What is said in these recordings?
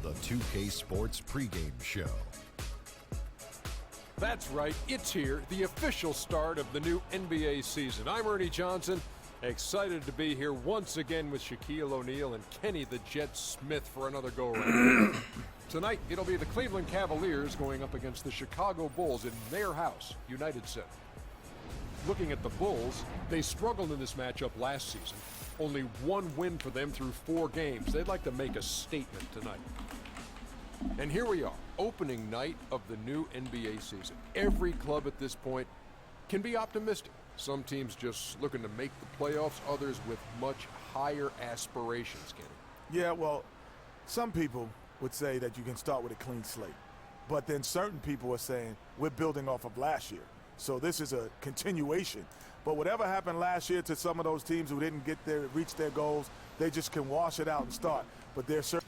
the 2K Sports pregame show. That's right, it's here, the official start of the new NBA season. I'm Ernie Johnson, excited to be here once again with Shaquille O'Neal and Kenny the Jet Smith for another go-around. Tonight, it'll be the Cleveland Cavaliers going up against the Chicago Bulls in their house, United Center. Looking at the Bulls, they struggled in this matchup last season. Only one win for them through 4 games. They'd like to make a statement tonight. And here we are, opening night of the new NBA season. Every club at this point can be optimistic. Some teams just looking to make the playoffs, others with much higher aspirations, Kenny. Yeah, well, some people would say that you can start with a clean slate. But then certain people are saying we're building off of last year. So this is a continuation. But whatever happened last year to some of those teams who didn't reach their goals, they just can wash it out and start. But they're certain.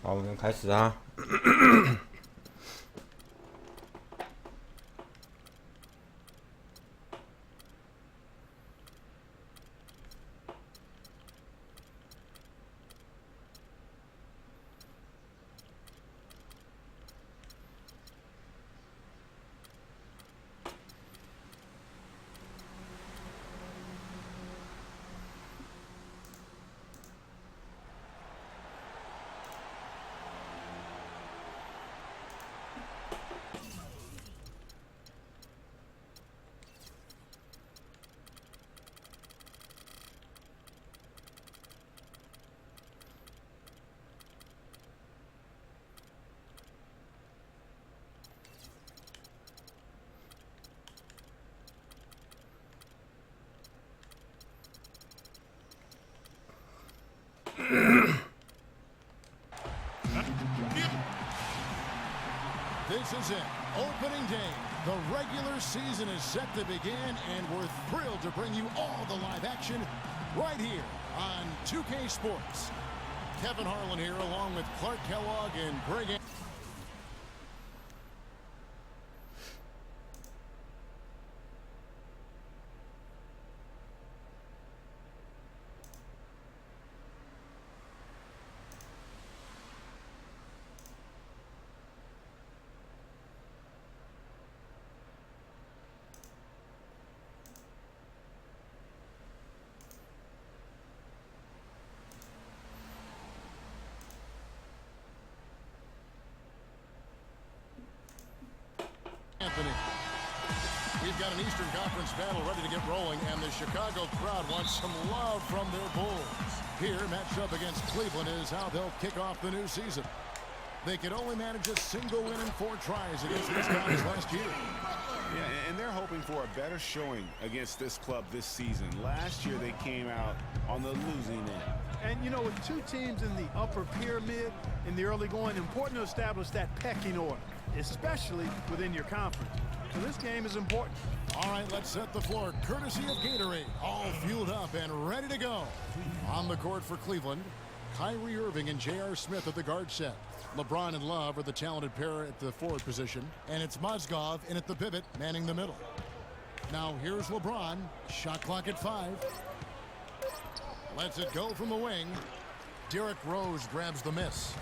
好，我们开始啊。This is it, opening day. The regular season is set to begin, and we're thrilled to bring you all the live action right here on 2K Sports. Kevin Harlan here along with Clark Kellogg and Greg. We've got an Eastern Conference battle ready to get rolling, and the Chicago crowd wants some love from their Bulls. Here, matched up against Cleveland, is how they'll kick off the new season. They could only manage a single win in 4 tries against these guys last year. Yeah, and they're hoping for a better showing against this club this season. Last year, they came out on the losing end. And, you know, with 2 teams in the upper pyramid in the early going, important to establish that pecking order, especially within your conference. So this game is important. All right, let's set the floor. Courtesy of Gatorade, all fueled up and ready to go. On the court for Cleveland, Kyrie Irving and J.R. Smith at the guard set. LeBron and Love are the talented pair at the forward position. And it's Mozgov in at the pivot, manning the middle. Now here's LeBron. Shot clock at 5. Lets it go from the wing. Derrick Rose grabs the miss.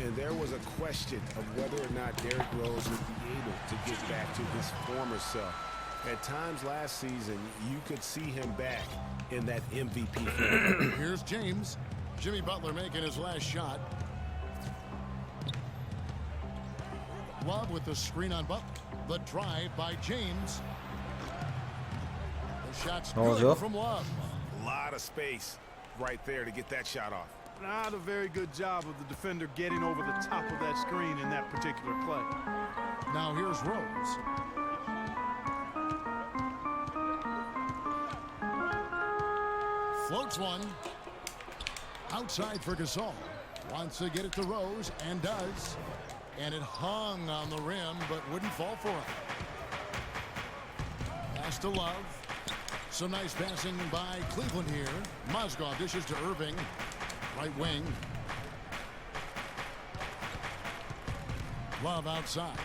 And there was a question of whether or not Derrick Rose would be able to get back to his former self. At times last season, you could see him back in that MVP form. Here's James. Jimmy Butler making his last shot. Love with the screen on Butler. The drive by James. The shot's good from Love. A lot of space right there to get that shot off. Not a very good job of the defender getting over the top of that screen in that particular play. Now here's Rose. Floats one. Outside for Gasol. Wants to get it to Rose, and does. And it hung on the rim, but wouldn't fall for him. Pass to Love. Some nice passing by Cleveland here. Mozgov dishes to Irving. Right wing. Love outside.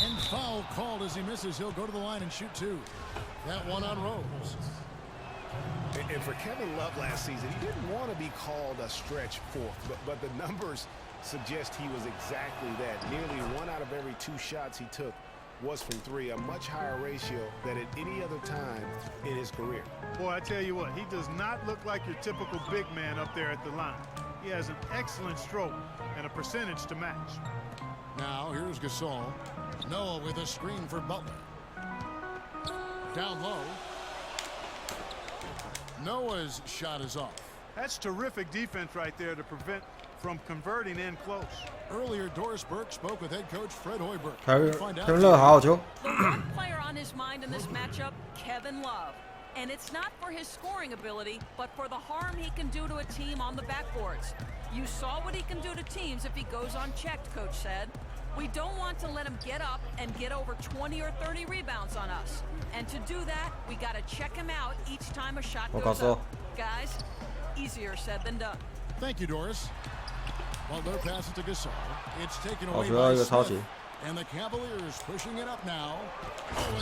And foul called as he misses. He'll go to the line and shoot 2. That one on Rose. And for Kevin Love last season, he didn't want to be called a stretch fourth, but the numbers suggest he was exactly that. Nearly 1 out of every 2 shots he took was from 3, a much higher ratio than at any other time in his career. Boy, I tell you what, he does not look like your typical big man up there at the line. He has an excellent stroke and a percentage to match. Now here's Gasol. Noah with a screen for Butler. Down low. Noah's shot is off. That's terrific defense right there to prevent from converting in close. Earlier, Doris Burke spoke with head coach Fred Hoiberg. 凯文乐好好球。 The one player on his mind in this matchup, Kevin Love. And it's not for his scoring ability, but for the harm he can do to a team on the backboards. You saw what he can do to teams if he goes unchecked, Coach said. We don't want to let him get up and get over 20 or 30 rebounds on us. And to do that, we got to check him out each time a shot goes up. Guys, easier said than done. Thank you, Doris. Butler passes to Gasol. It's taken away 好球，一 by 个抄起。 Smith. And the Cavaliers pushing it up now.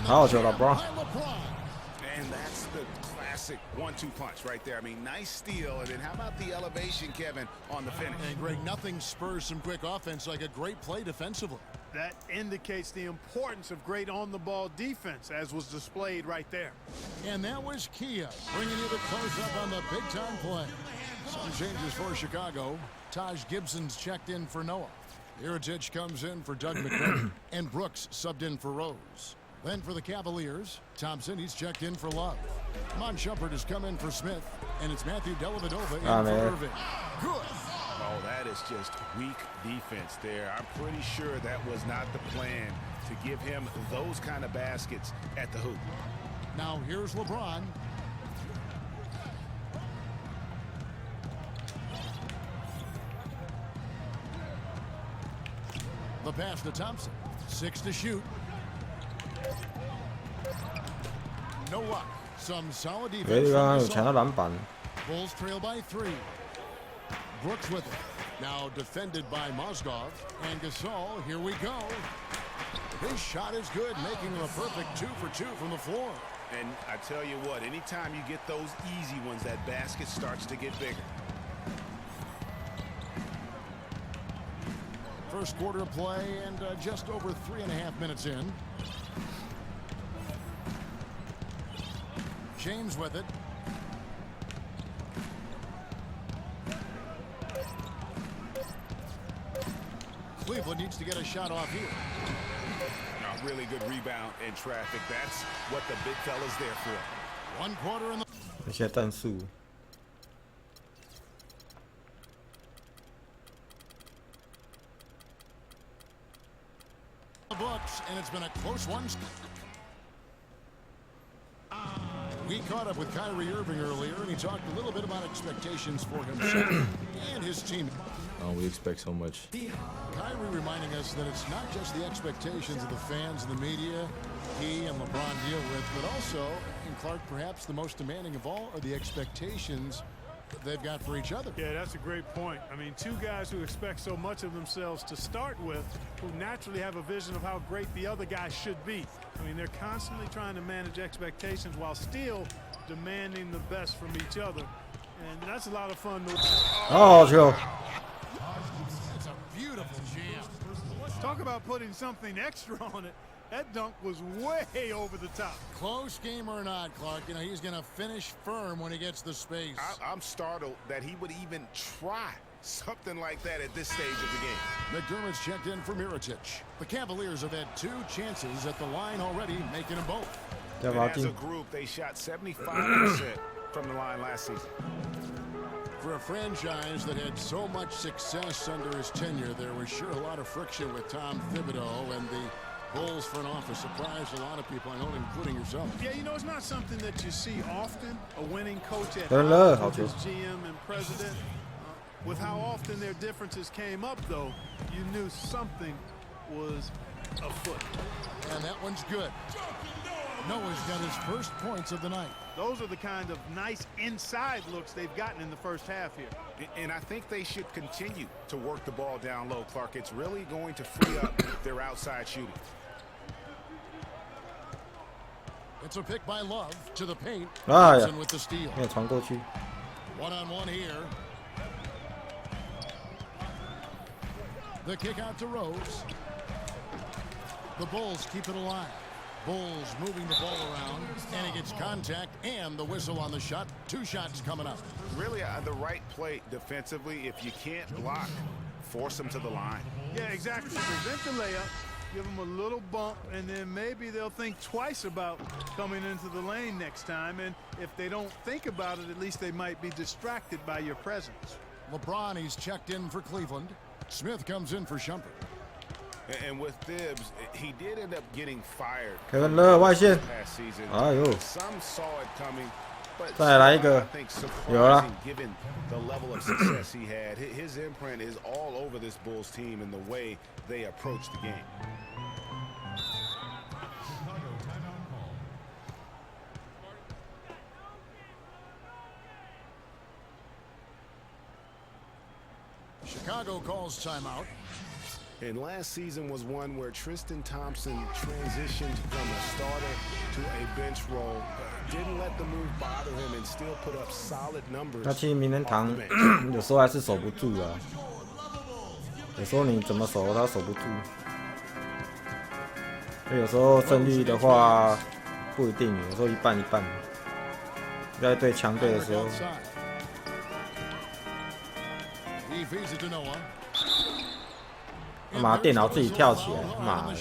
好好球，LeBron。 And that's the classic 1-2 punch right there. I mean, nice steal. And then how about the elevation, Kevin, on the finish? And Greg, nothing spurs some quick offense like a great play defensively. That indicates the importance of great on-the-ball defense, as was displayed right there. And that was Kia bringing you the close-up on the big-time play. Some changes for Chicago. Taj Gibson's checked in for Noah. Mirotic comes in for Doug McDermott. And Brooks subbed in for Rose. Then for the Cavaliers, Thompson, he's checked in for Love. Mon Shumpert has come in for Smith. And it's Matthew Dellavedova in for Irving. Good. Oh, that is just weak defense there. I'm pretty sure that was not the plan to give him those kind of baskets at the hoop. Now here's LeBron. The pass to Thompson. 6 to shoot. No luck. Some solid 别 defense 地方 from 有抢到 Gasol. 篮板。 Bulls trail by 3. Brooks with it. Now defended by Mozgov. And Gasol, here we go. His shot is good, making him a perfect 2 for 2 from the floor. And I tell you what, anytime you get those easy ones, that basket starts to get bigger. First quarter of play and just over 3.5 minutes in. James with it. Cleveland needs to get a shot off here. A really good rebound in traffic. That's what the big fella's there for. 1 quarter in the... 一些战术。 books, and it's been a close one. We caught up with Kyrie Irving earlier, and he talked a little bit about expectations for himself and his team. We expect so much. Kyrie reminding us that it's not just the expectations of the fans and the media he and LeBron deal with, but also, and Clark, perhaps the most demanding of all are the expectations they've got for each other. Yeah, that's a great point. I mean, two guys who expect so much of themselves to start with, who naturally have a vision of how great the other guy should be. I mean, they're constantly trying to manage expectations while still demanding the best from each other. And that's a lot of fun to Oh, Joe. That's a beautiful jam. talk about putting something extra on it. That dunk was way over the top. Close game or not, Clark, you know, he's going to finish firm when he gets the space. I'm startled that he would even try something like that at this stage of the game. McDermott's checked in for Mirotic. The Cavaliers have had 2 chances at the line already, making them both. And as a group, they shot 75% from the line last season. For a franchise that had so much success under his tenure, there was sure a lot of friction with Tom Thibodeau, and the Bulls front office surprised a lot of people, I know, including yourself. Yeah, you know, it's not something that you see often. A winning coach at his GM and president. With how often their differences came up, though, you knew something was afoot. And that one's good. Noah's got his first points of the night. Those are the kind of nice inside looks they've gotten in the first half here. And I think they should continue to work the ball down low, Clark. It's really going to free up their outside shooting. It's a pick by Love to the paint. 哎呀 Thompson with the steal. 没有传过去。 One-on-one here. The kick out to Rose. The Bulls keep it alive. Bulls moving the ball around, and he gets contact and the whistle on the shot. 2 shots coming up. Really, the right play defensively. If you can't block, force them to the line. Yeah, exactly. Prevent the layup, give them a little bump, and then maybe they'll think twice about coming into the lane next time. And if they don't think about it, at least they might be distracted by your presence. LeBron, he's checked in for Cleveland. Smith comes in for Shumpert. And with Thibs, he did end up getting fired 凯文勒外线， past season. 哎呦， Some saw it coming, but 再来一个 I think 有了 surprising given the level of success he had. His imprint is all over this Bulls team and the way they approach the game. Chicago calls timeout. And last season was one where Tristan Thompson transitioned from a starter to a bench role. Didn't let the move bother him and still put up solid numbers. 那其实名人堂 off the bench. 有时候还是守不住啊。有时候你怎么守他守不住。所以有时候胜率的话不一定，有时候一半一半。在对强队的时候。 He feeds it to Noah. 干嘛电脑自己跳起来？妈的！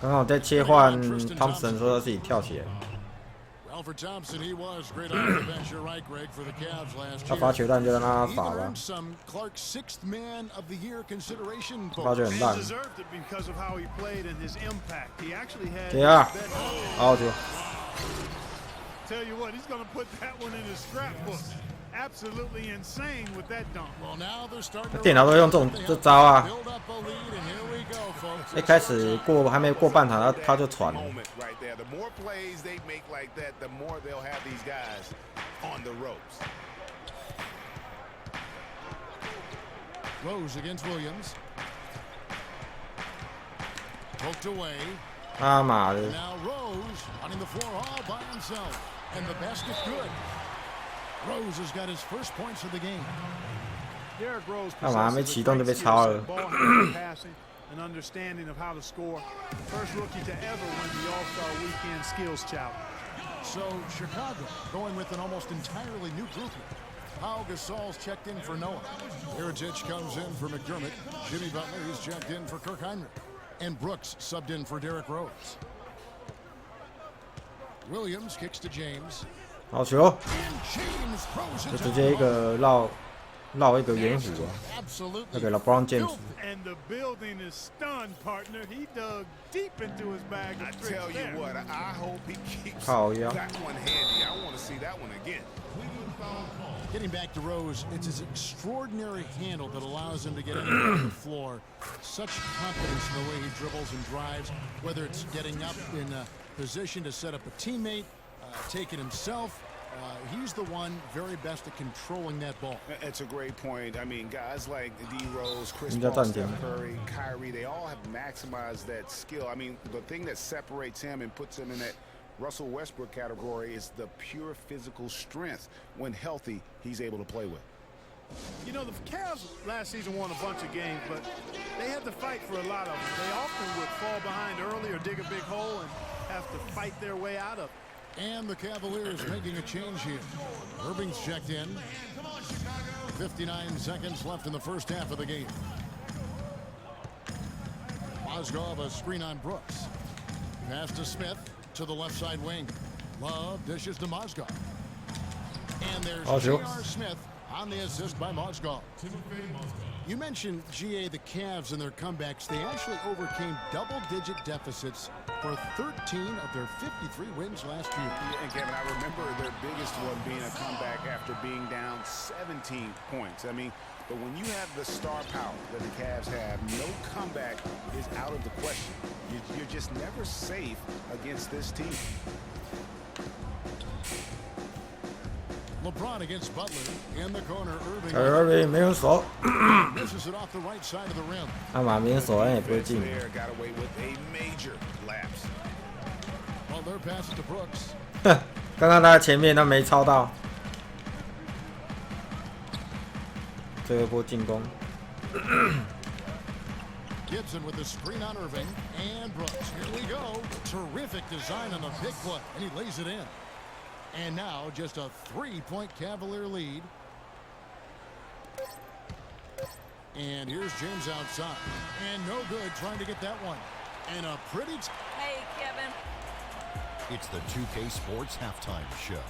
刚好在切换 Thompson 的时候，他自己跳起来。 Alfred Thompson, he was great on the bench. You're right, Greg, for the Cavs last 他 year. 罚球弹就让他罚 He 吧 earned。some Clark's 6th Man of the Year consideration. 罚球很烂 He。deserved it because of how he played and his impact. He actually had. 对啊， that- 好球！ Tell you what, he's going to put that one in his scrapbook. Absolutely insane with that dunk. Well, now they're starting to 电脑都用这招啊！ build up a lead, and here we go, folks. 一开始还没过半场，他就传了。 Moment right there. The more plays they make like that, the more they'll have these guys on the ropes. Rose against Williams. Poked away. 他妈的！ Now Rose running the floor all by himself. And the basket good. Rose has got his first points of the game. Derrick Rose 干嘛还没 possesses 启 a 动就 great 被 skill 抄 set, 了？ ball handling, passing, and understanding of how to score. First rookie to ever win the All-Star Weekend Skills Challenge. So Chicago going with an almost entirely new group here. Pau Gasol's checked in for Noah. Heritage comes in for McDermott. Jimmy Butler, he's checked in for Kirk Heinrich. And Brooks subbed in for Derrick Rose. Williams kicks to James. 好球！ And James throws 就 it 直接一个绕一个圆弧啊， absolutely 那给 LeBron James。 And the building is stunned, partner. He dug deep into his bag of I tricks tell you there. what, I hope he keeps Oh, yeah. that one handy. I want to see that one again. Getting back to Rose, it's his extraordinary handle that allows him to get anywhere on the floor. Such confidence in the way he dribbles and drives, whether it's getting up in a position to set up a teammate, take it himself. He's the one very best at controlling that ball. It's a great point. I mean, guys like D. Rose, Chris 人家 Paul, 暂停 Steph Curry, Kyrie, they all have maximized that skill. I mean, the thing that separates him and puts him in that Russell Westbrook category is the pure physical strength. When healthy, he's able to play with. You know, the Cavs last season won a bunch of games, but they had to fight for a lot of them. They often would fall behind early or dig a big hole and have to fight their way out of it. And the Cavaliers making a change here. Irving's checked in. 59 seconds left in the first half of the game. Mozgov a screen on Brooks. Pass to Smith to the left side wing. Love dishes to Mozgov. And there's J.R. Smith on the assist by Mozgov. You mentioned, GA, the Cavs and their comebacks. They actually overcame double-digit deficits for 13 of their 53 wins last year. Yeah, and Kevin, I remember their biggest one being a comeback after being down 17 points. I mean, but when you have the star power that the Cavs have, no comeback is out of the question. You're just never safe against this team. LeBron against Butler in the corner. Irving 没人守， misses it off the right side of the rim. 他妈没人守，他也不会进。 There got away with a major lapse. Well, their pass it to Brooks. 刚刚他前面他没抄到，这个波进攻。Gibson with the screen on Irving and Brooks. Here we go. Terrific design on the big play, and he lays it in. And now just a 3-point Cavalier lead. And here's James outside. And no good trying to get that one. And a pretty... Hey, Kevin. It's the 2K Sports Halftime Show.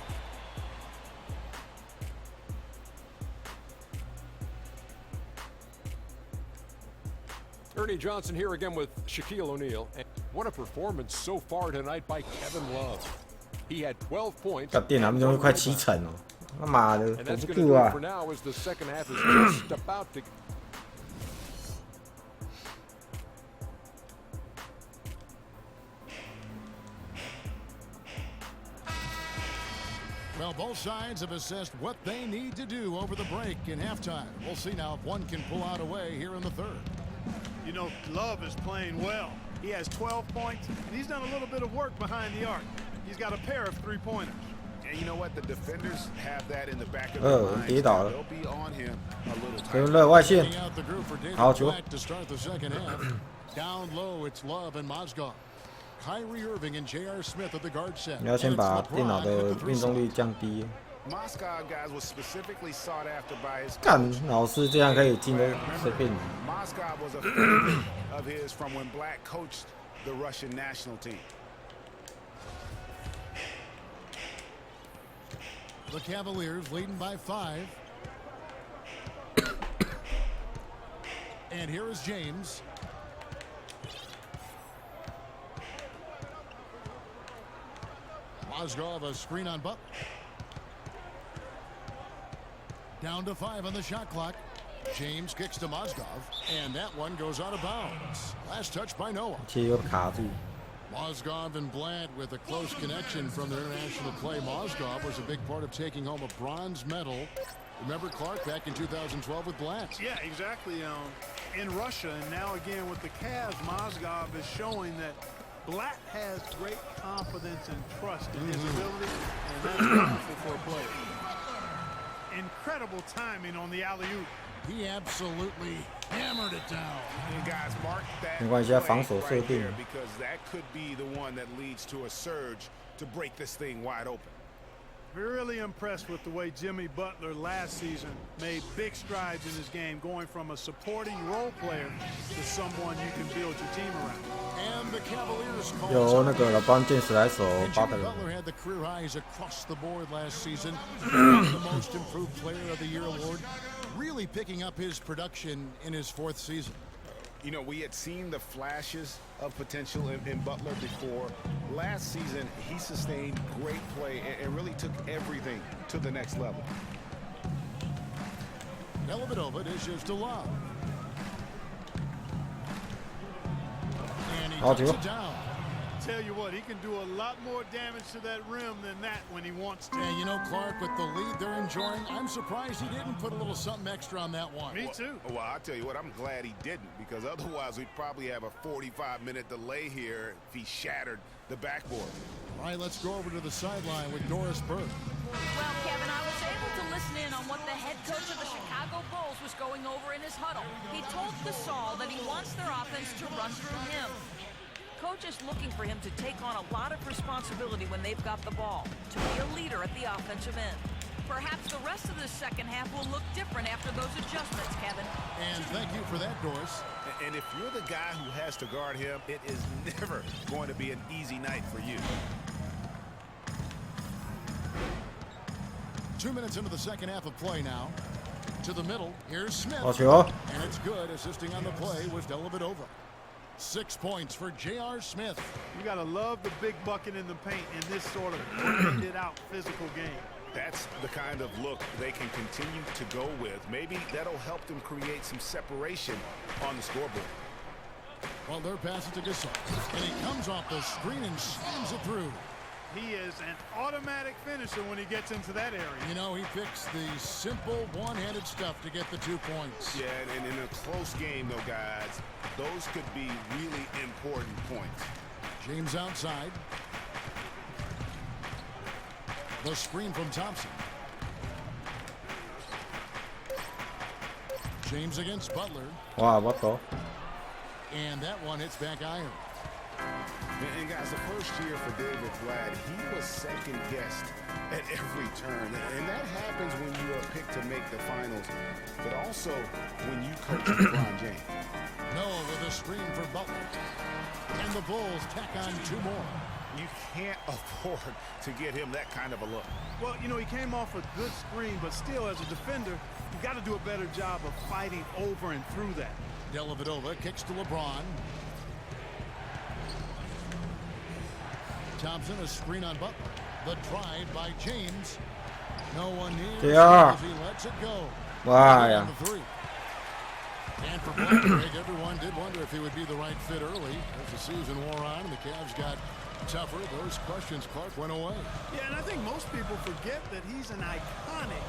Ernie Johnson here again with Shaquille O'Neal. And what a performance so far tonight by Kevin Love. He had 12 points. 电脑面快7成哦，他妈的， And 守 that's 不 going to 住 do 啊 it！for now as the second half is just about to. Well, both sides have assessed what they need to do over the break in halftime. We'll see now if one can pull out a way here in the third. You know, Love is playing well. He has 12 points, and he's done a little bit of work behind the arc. He's got a pair of three-pointers. And you know what? The defenders have that in the back of their minds. 跌倒了， They'll be on him a little 跟 tighter. 热外线， Getting out the group for David 好球！ Black to start the second half. Down low, it's Love and Mozgov. Kyrie Irving and J.R. Smith at the guard set. 你要先 And it's 把 LeBron 电脑 at 的 the 命 three 中 spot. 率降低。 Moscow guys was specifically sought after by his 干 coach. 老师这样可以进的随便你。 Moscow was a favorite of his from when Black coached the Russian national team. The Cavaliers leading by 5. And here is James. Mozgov a screen on Butler. Down to 5 on the shot clock. James kicks to Mozgov, and that one goes out of bounds. Last touch by Noah. 切又卡住， Mozgov and Blant with a close connection from their international play. Mozgov was a big part of taking home a bronze medal. Remember Clark back in 2012 with Blant? Yeah, exactly. In Russia, and now again with the Cavs, Mozgov is showing that Black has great confidence and trust in his ability, and that's wonderful for a player. Incredible timing on the alley-oop. He absolutely hammered it down. And guys, mark that 没关系，他防守 play 设 right 定 there because that could be the one that leads to a surge to break this thing wide open. Really impressed with the way Jimmy Butler last season made big strides in his game, going from a supporting role player to someone you can build your team around. And the Cavaliers call 有那个LeBron James 来守 And 巴 Jimmy 特勒。 Butler had the career highs across the board last season. The Most Improved Player of the Year award. Really picking up his production in his 4th season. You know, we had seen the flashes of potential in Butler before. Last season, he sustained great play and really took everything to the next level. Dellavedova dishes to Love. And he Oh, takes dear. it down. Tell you what, he can do a lot more damage to that rim than that when he wants to. And you know, Clark, with the lead they're enjoying, I'm surprised he didn't put a little something extra on that one. Me too. Well, I'll tell you what, I'm glad he didn't, because otherwise we'd probably have a 45-minute delay here if he shattered the backboard. All right, let's go over to the sideline with Doris Burke. Well, Kevin, I was able to listen in on what the head coach of the Chicago Bulls was going over in his huddle. He told Gasol that he wants their offense to run through him. Coach is looking for him to take on a lot of responsibility when they've got the ball, to be a leader at the offensive end. Perhaps the rest of the second half will look different after those adjustments, Kevin. And thank you for that, Doris. And if you're the guy who has to guard him, it is never going to be an easy night for you. 2 minutes into the second half of play now. To the middle, here's Smith. 好球！ And it's good. Assisting on the play was Dellavedova. 6 points for J.R. Smith. You got to love the big bucket in the paint in this sort of grinded-out physical game. That's the kind of look they can continue to go with. Maybe that'll help them create some separation on the scoreboard. Well, they're passing to Gasol. And he comes off the screen and slams it through. He is an automatic finisher when he gets into that area. You know, he picks the simple one-handed stuff to get the 2 points. Yeah, and in a close game, though, guys, those could be really important points. James outside. The screen from Thompson. James against Butler. Wow, what the? And that one hits back iron. And guys, the first year for David Blatt, he was second guessed at every turn. And that happens when you are picked to make the finals, but also when you coach LeBron James. Noah with a screen for Butler. And the Bulls tack on 2 more. You can't afford to get him that kind of a look. Well, you know, he came off a good screen, but still, as a defender, you got to do a better job of fighting over and through that. Dellavedova kicks to LeBron. Thompson, a screen on Butler. The drive by James. No one near. Yeah. As he lets it go. Wow, yeah. The 3. And for Blake, everyone did wonder if he would be the right fit early. As the season wore on and the Cavs got tougher, those questions, Clark, went away. Yeah, and I think most people forget that he's an iconic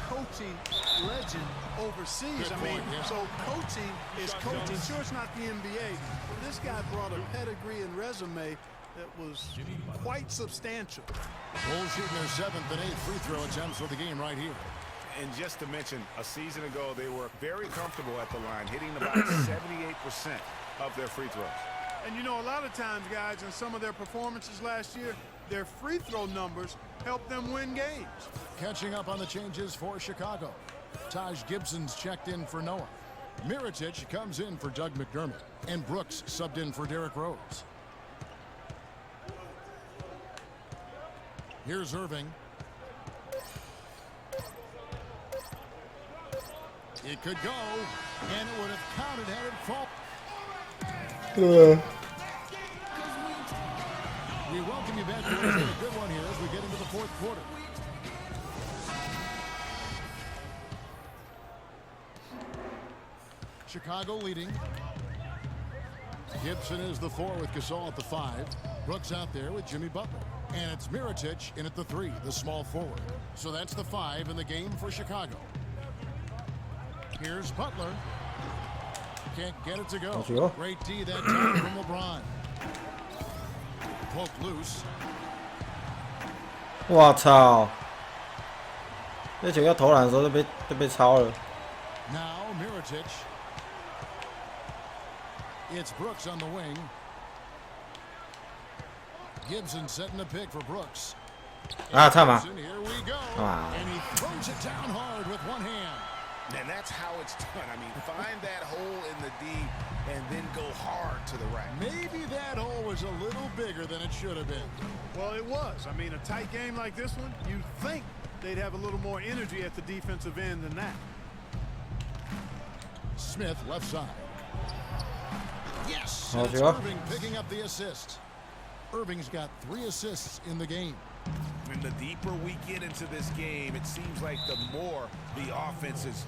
coaching legend overseas. Good point, yeah. So coaching is coaching. Sure, it's not the NBA, but this guy brought a pedigree and resume that was quite substantial. Bulls shooting their 7th and 8th free throw attempts for the game right here. And just to mention, a season ago, they were very comfortable at the line, hitting about 78% of their free throws. And you know, a lot of times, guys, in some of their performances last year, their free throw numbers helped them win games. Catching up on the changes for Chicago. Taj Gibson's checked in for Noah. Mirotic comes in for Doug McDermott. And Brooks subbed in for Derrick Rose. Here's Irving. It could go, and it would have counted had it fall. We welcome you back to a good one here as we get into the 4th quarter. Chicago leading. Gibson is the 4 with Gasol at the 5. Brooks out there with Jimmy Butler. And it's Mirotic in at the 3, the small forward. So that's the 5 in the game for Chicago. Here's Butler. Can't get it to go. Great D that time from LeBron. Poke loose. 我操！这球要投篮的时候就被抄了。 Now Mirotic. It's Brooks on the wing. Gibson setting the pick for Brooks. Gibson, here we go. And he throws it down hard with one hand. And that's how it's done. I mean, find that hole in the D and then go hard to the rack. Maybe that hole was a little bigger than it should have been. Well, it was. I mean, a tight game like this one, you'd think they'd have a little more energy at the defensive end than that. Smith left side. Yes. Oh, It's Irving picking up the assist. Irving's got 3 assists in the game. And the deeper we get into this game, it seems like the more the offenses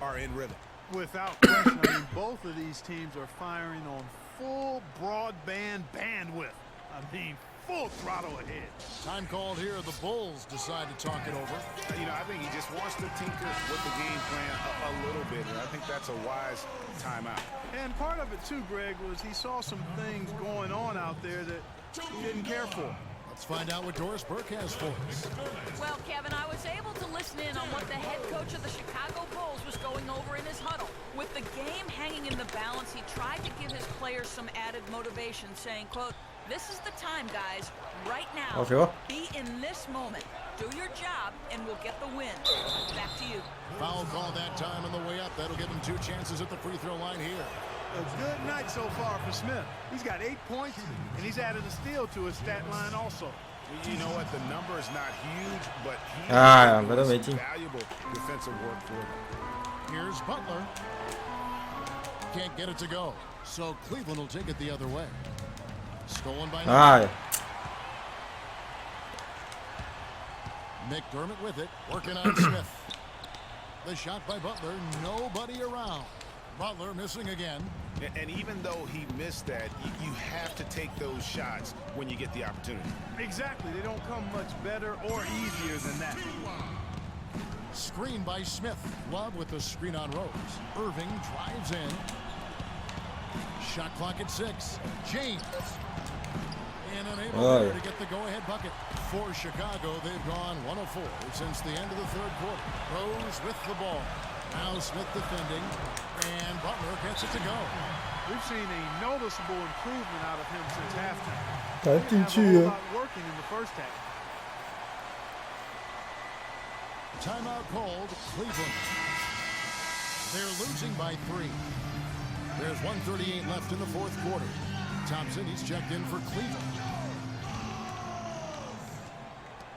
are in rhythm. Without question, I mean, both of these teams are firing on full broadband bandwidth. I mean, full throttle ahead. Time called here. The Bulls decide to talk it over. You know, I think he just wants to tinker with the game plan a little bit, and I think that's a wise timeout. And part of it, too, Greg, was he saw some things going on out there that he didn't care for. Let's find out what Doris Burke has for us. Well, Kevin, I was able to listen in on what the head coach of the Chicago Bulls was going over in his huddle. With the game hanging in the balance, he tried to give his players some added motivation, saying, quote, "This is the time, guys. Right now, be in this moment. Do your job, and we'll get the win." Back to you. Foul call that time on the way up. That'll give him 2 chances at the free throw line here. A good night so far for Smith. He's got 8 points, and he's added a steal to his stat line also. You know what? The number is not huge, but he doing valuable defensive work for them. Here's Butler. Can't get it to go. So Cleveland will take it the other way. Stolen by McDermott with it, working on Smith. The shot by Butler, nobody around. Butler missing again. And even though he missed that, you have to take those shots when you get the opportunity. Exactly. They don't come much better or easier than that. Screen by Smith. Love with the screen on Rose. Irving drives in. Shot clock at 6. James. And unable to get the go-ahead bucket. For Chicago, they've gone 1 of 4 since the end of the third quarter. Rose with the ball. Now Smith defending. And Butler gets it to go. We've seen a noticeable improvement out of him since halftime. 赶紧 Have a 去 whole 啊！ lot working in the first half. Timeout called Cleveland. They're losing by 3. There's 1:38 left in the fourth quarter. Thompson, he's checked in for Cleveland.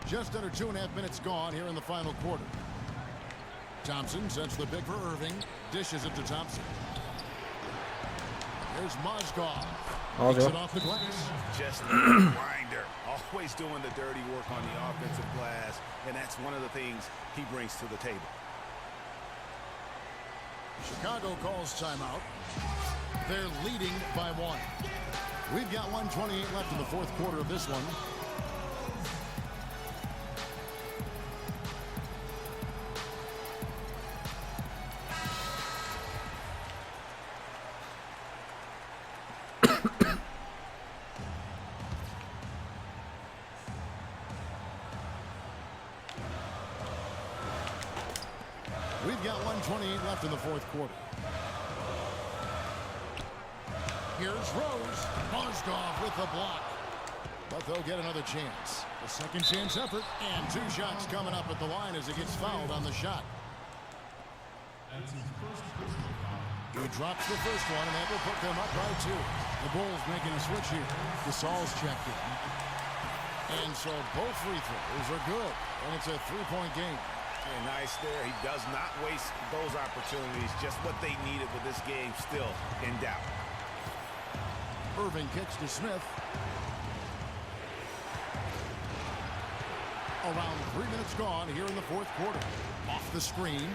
Just under 2.5 minutes gone here in the final quarter. Thompson sends the pick for Irving. Dishes it to Thompson. There's Mozgov. Takes it off the glass. Just a grinder. Always doing the dirty work on the offensive glass. And that's one of the things he brings to the table. Chicago calls timeout. They're leading by 1. We've got 1:28 left in the fourth quarter of this one. We've got 1:28 left in the fourth quarter. Here's Rose. Mozgov with the block. But they'll get another chance. A second chance effort. And 2 shots coming up at the line as he gets fouled on the shot. He drops the first one, and that will put them up by 2. The Bulls making a switch here. Gasol's checked in. And so both free throws are good. And it's a 3-point game. And nice there. He does not waste those opportunities. Just what they needed with this game still in doubt. Irving kicks to Smith. Around 3 minutes gone here in the fourth quarter. Off the screen.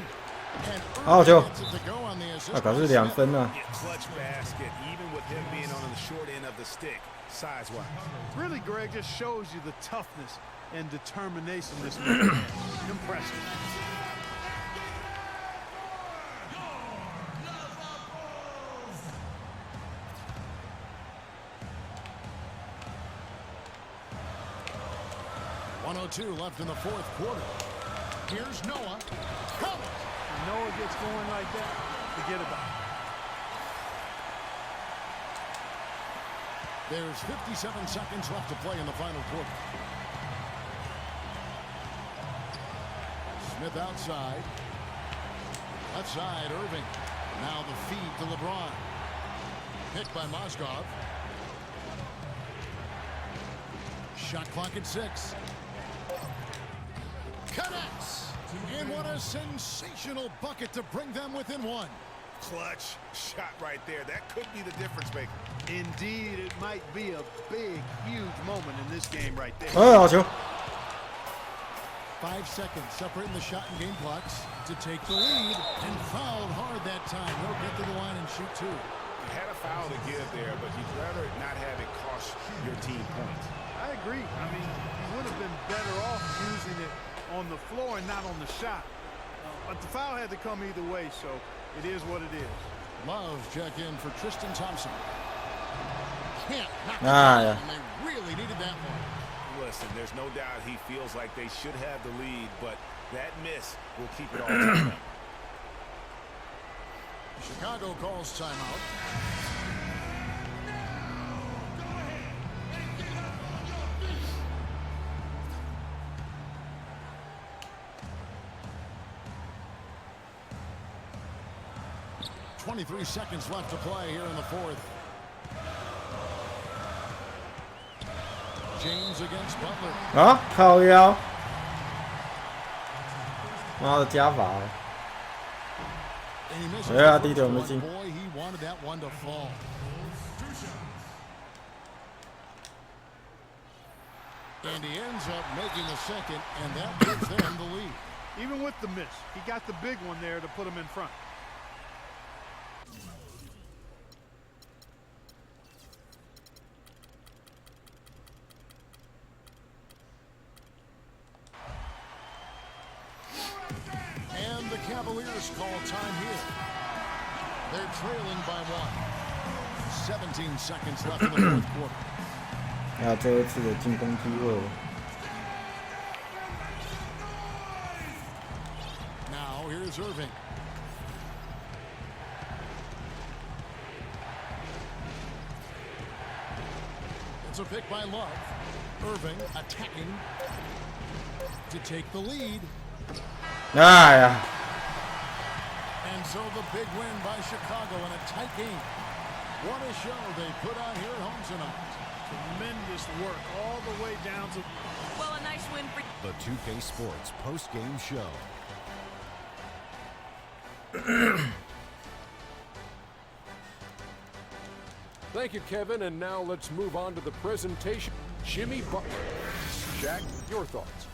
And Irving gets it to go on the assist. 可是2分呢。 Clutch basket, even with him being on the short end of the stick, size-wise. Really, Greg, just shows you the toughness and determination this man has. Impressive. .102 left in the fourth quarter. Here's Noah. When Noah gets going like that, forget about it. There's 57 seconds left to play in the final quarter. Smith outside. Left side, Irving. Now the feed to LeBron. Picked by Mozgov. Shot clock at 6. Connects. And what a sensational bucket to bring them within 1. Clutch shot right there. That could be the difference maker. Indeed, it might be a big, huge moment in this game right there. 好球！ 5 seconds separating the shot and game clocks to take the lead, and fouled hard that time. He'll get to the line and shoot 2. You had a foul to give there, but you'd rather not have it cost your team points. I agree. I mean, he would have been better off using it on the floor and not on the shot. But the foul had to come either way, so it is what it is. Love check in for Tristan Thompson. Can't knock it Ah, down, yeah. and they really needed that one. Listen, there's no doubt he feels like they should have the lead, but that miss will keep it all tied up. Chicago calls timeout. .23 seconds left to play here in the fourth. James against Butler. 啊，靠腰！妈的加罚！ And he misses Yeah, the I think first they're one. missing. Boy, he wanted that one to fall. And he ends up making the second, and that gives them the lead. Even with the miss, he got the big one there to put him in front. And the Cavaliers call time here. They're trailing by 1. 17 seconds left in the fourth quarter. 还有最后一次的进攻机会。Now here's Irving. It's a pick by Love. Irving attacking to take the lead. 哎呀！ And so the big win by Chicago in a tight game. What a show they put on here at home tonight. Tremendous work all the way down to... Well, a nice win for... The 2K Sports post-game show. Thank you, Kevin, and now let's move on to the presentation. Jimmy Butler. Jack, your thoughts?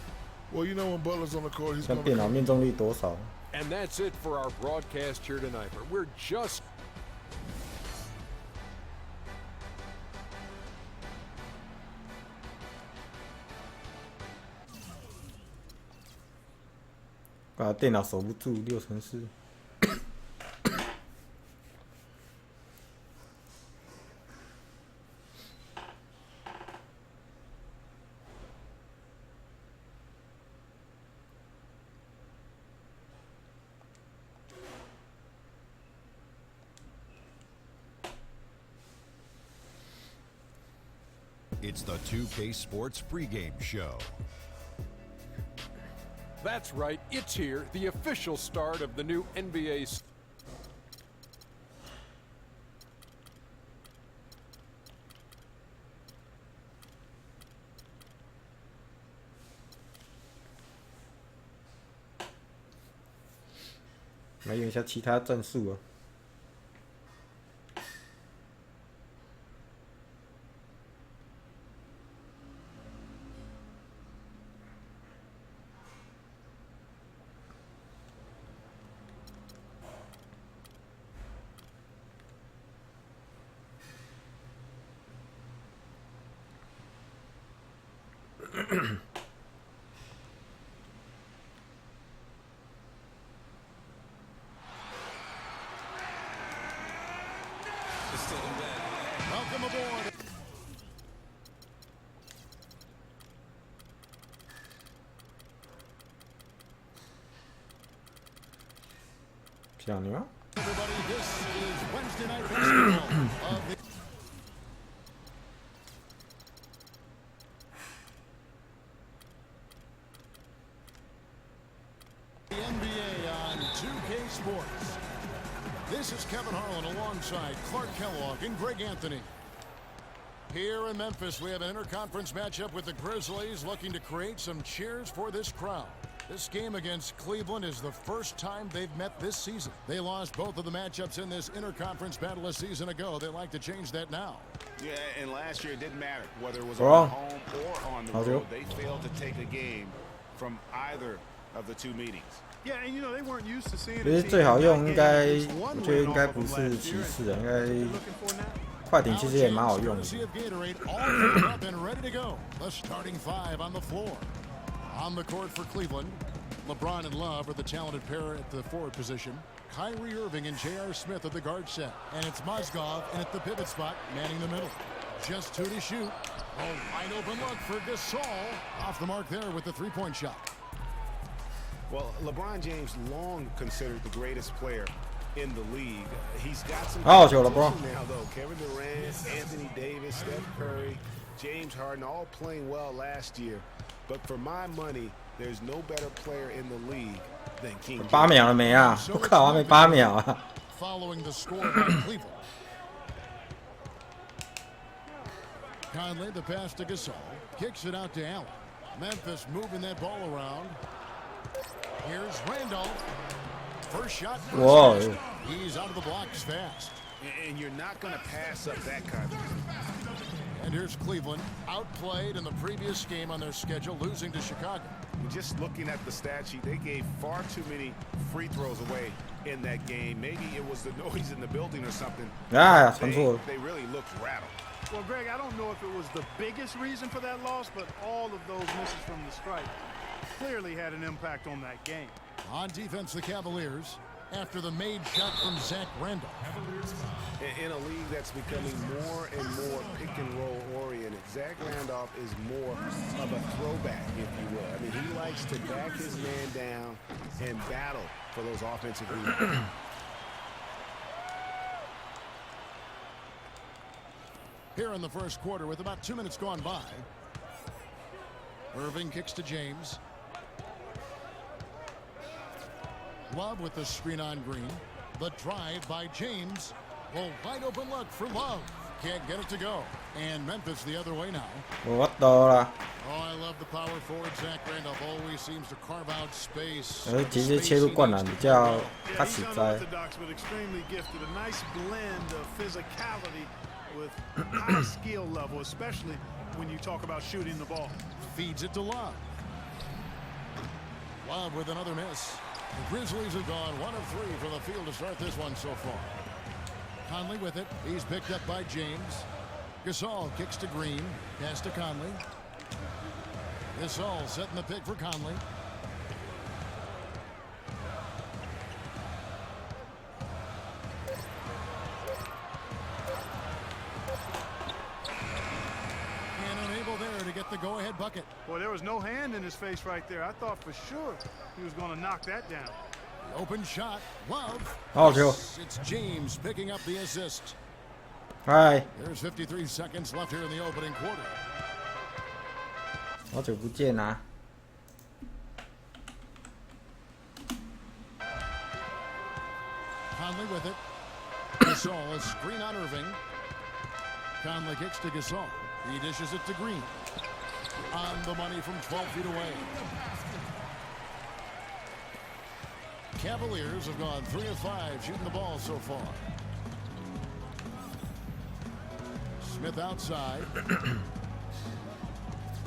Well, you know when Butler's on the court, he's 像 going 电脑 to... 命中率多少？ And that's it for our broadcast here tonight. But we're just... 把电脑守不住6乘4。It's the 2K Sports pregame show. That's right, it's here, the official start of the new NBA. .来用一下其他战术啊。Welcome aboard. Everybody, this is Wednesday Night Basketball of the NBA on 2K Sports. This is Kevin Harlan alongside Clark Kellogg and Greg Anthony. Here in Memphis, we have an interconference matchup with the Grizzlies looking to create some cheers for this crowd. This game against Cleveland is the first time they've met this season. They lost both of the matchups in this interconference battle a season ago. They'd like to change that now. Yeah, and last year it didn't matter whether it was on home or on the road. They failed to take a game from either of the two meetings. Yeah, and you know they weren't used to seeing. 其实最好用应该，我觉得应该不是骑士啊，应该快艇其实也蛮好用的。The starting five on the floor. On the court for Cleveland, LeBron and Love are the talented pair at the forward position. Kyrie Irving and J.R. Smith at the guard set. And it's Mozgov in at the pivot spot, manning the middle. Just two to shoot. A wide open look for Gasol. Off the mark there with the three-point shot. Well, LeBron James long considered the greatest player in the league. He's got some LeBron now, though. Kevin Durant, Anthony Davis, Steph Curry, James Harden, all playing well last year. But for my money, there's no better player in the league than King James. 8秒了没啊？我靠，还没8秒啊！ Following the score by Cleveland. Conley, the pass to Gasol. Kicks it out to Allen. Memphis moving that ball around. Here's Randolph. First shot. Whoa. He's out of the blocks fast. And you're not going to pass up that kind of thing. And here's Cleveland, outplayed in the previous game on their schedule, losing to Chicago. Just looking at the stat sheet, they gave far too many free throws away in that game. Maybe it was the noise in the building or something. They really looked rattled. Well, Greg, I don't know if it was the biggest reason for that loss, but all of those misses from the stripe clearly had an impact on that game. On defense, the Cavaliers. after the made shot from Zach Randolph. In a league that's becoming more and more pick and roll oriented, Zach Randolph is more of a throwback, if you will. I mean, he likes to back his man down and battle for those offensive rebounds. Here in the first quarter with about 2 minutes gone by. Irving kicks to James. Love with the screen on Green. The drive by James. Oh, wide open look for Love. Can't get it to go. And Memphis the other way now. What the? Oh, I love the power forward. Zach Randolph always seems to carve out space. 其实切入灌篮比较较实在。 But extremely gifted. A nice blend of physicality with high skill level, especially when you talk about shooting the ball. Feeds it to Love. Love with another miss. The Grizzlies have gone 1 of 3 from the field to start this one so far. Conley with it. He's picked up by James. Gasol kicks to Green. Pass to Conley. Gasol setting the pick for Conley. And unable there to get the go-ahead bucket. Boy, there was no hand in his face right there. I thought for sure he was going to knock that down. Open shot. Love. Oh, Joe. It's James picking up the assist. Hi. There's 53 seconds left here in the opening quarter. 好久不见啊！ Conley with it. Gasol, a screen on Irving. Conley kicks to Gasol. He dishes it to Green. On the money from 12 feet away. Cavaliers have gone 3 of 5 shooting the ball so far. Smith outside.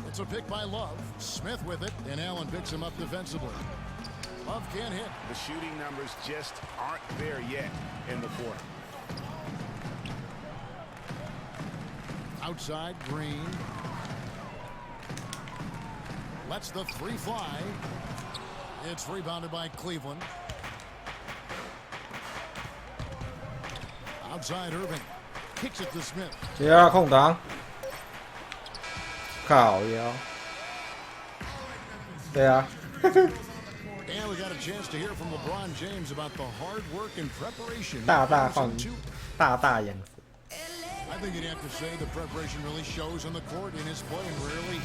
It's a pick by Love. Smith with it, and Allen picks him up defensively. Love can't hit. The shooting numbers just aren't there yet in the quarter. Outside, Green. Lets the 3 fly. It's rebounded by Cleveland. Outside, Irving. Kicks it to Smith. 第二空档，靠腰。对啊。 And we got a chance to hear from LeBron James about the hard work and preparation. 大大样子。 I think you'd have to say the preparation really shows on the court in his play, and rarely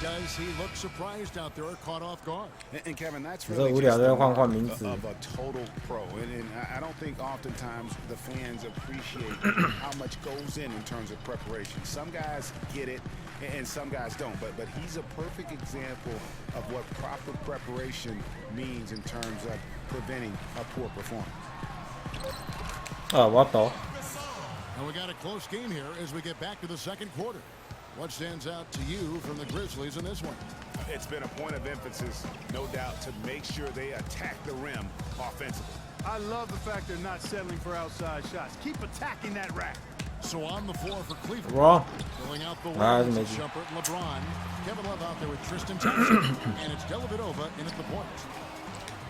does he look surprised out there or caught off guard. And Kevin, that's 这 really 无聊 just 就 the 换 mark 名字。 of a total pro. And I don't think oftentimes the fans appreciate how much goes in terms of preparation. Some guys get it, and some guys don't. But he's a perfect example of what proper preparation means in terms of preventing a poor performance. 我懂。 And we got a close game here as we get back to the second quarter. What stands out to you from the Grizzlies in this one? It's been a point of emphasis, no doubt, to make sure they attack the rim offensively. I love the fact they're not settling for outside shots. Keep attacking that rack. So on the floor for Cleveland. Wrong. Filling out the Ah, wings, amazing. Shumpert and LeBron. Kevin Love out there with Tristan Thompson. And it's Dellavedova in at the point.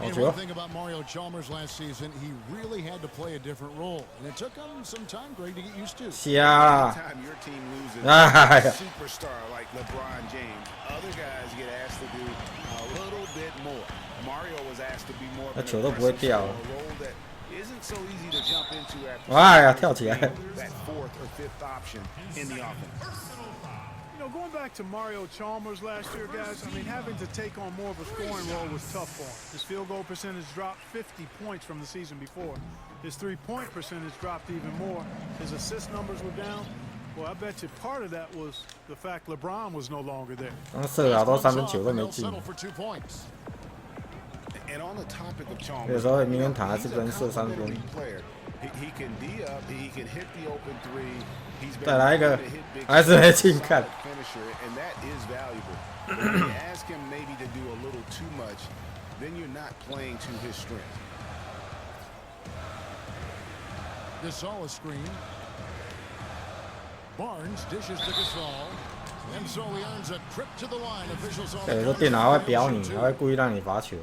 And one thing about Mario Chalmers last season, he really had to play a different role. And it took him some time, Greg, to get used to. Yeah. Anytime your team loses Ah, a yeah. superstar like LeBron James, other guys get asked to do a little bit more. Mario was asked to be more of an 球都不会 aggressive 掉 scorer, a role that isn't so easy to jump into after 哎呀，跳起来。 that 4th or 5th option in the offense. You know, going back to Mario Chalmers last year, guys, I mean, having to take on more of a scoring role was tough for him. His field goal percentage dropped 50 points from the season before. His three-point percentage dropped even more. His assist numbers were down. Well, I bet you part of that was the fact LeBron was no longer there. 刚射好多三分球都没进。 For 2 points. And on the topic of Chalmers, 有时候名人堂还是不能射三分。 player. He can D up, he can hit the open 3. He's been 再来一个 able to hit big 还是没进，看。 finisher, and that is valuable. When you ask him maybe to do a little too much, then you're not playing to his strength. Gasol a screen. Barnes dishes to Gasol. And so he earns a trip to the line. Officials on 有时候电脑还会表你，还会故意让你罚球。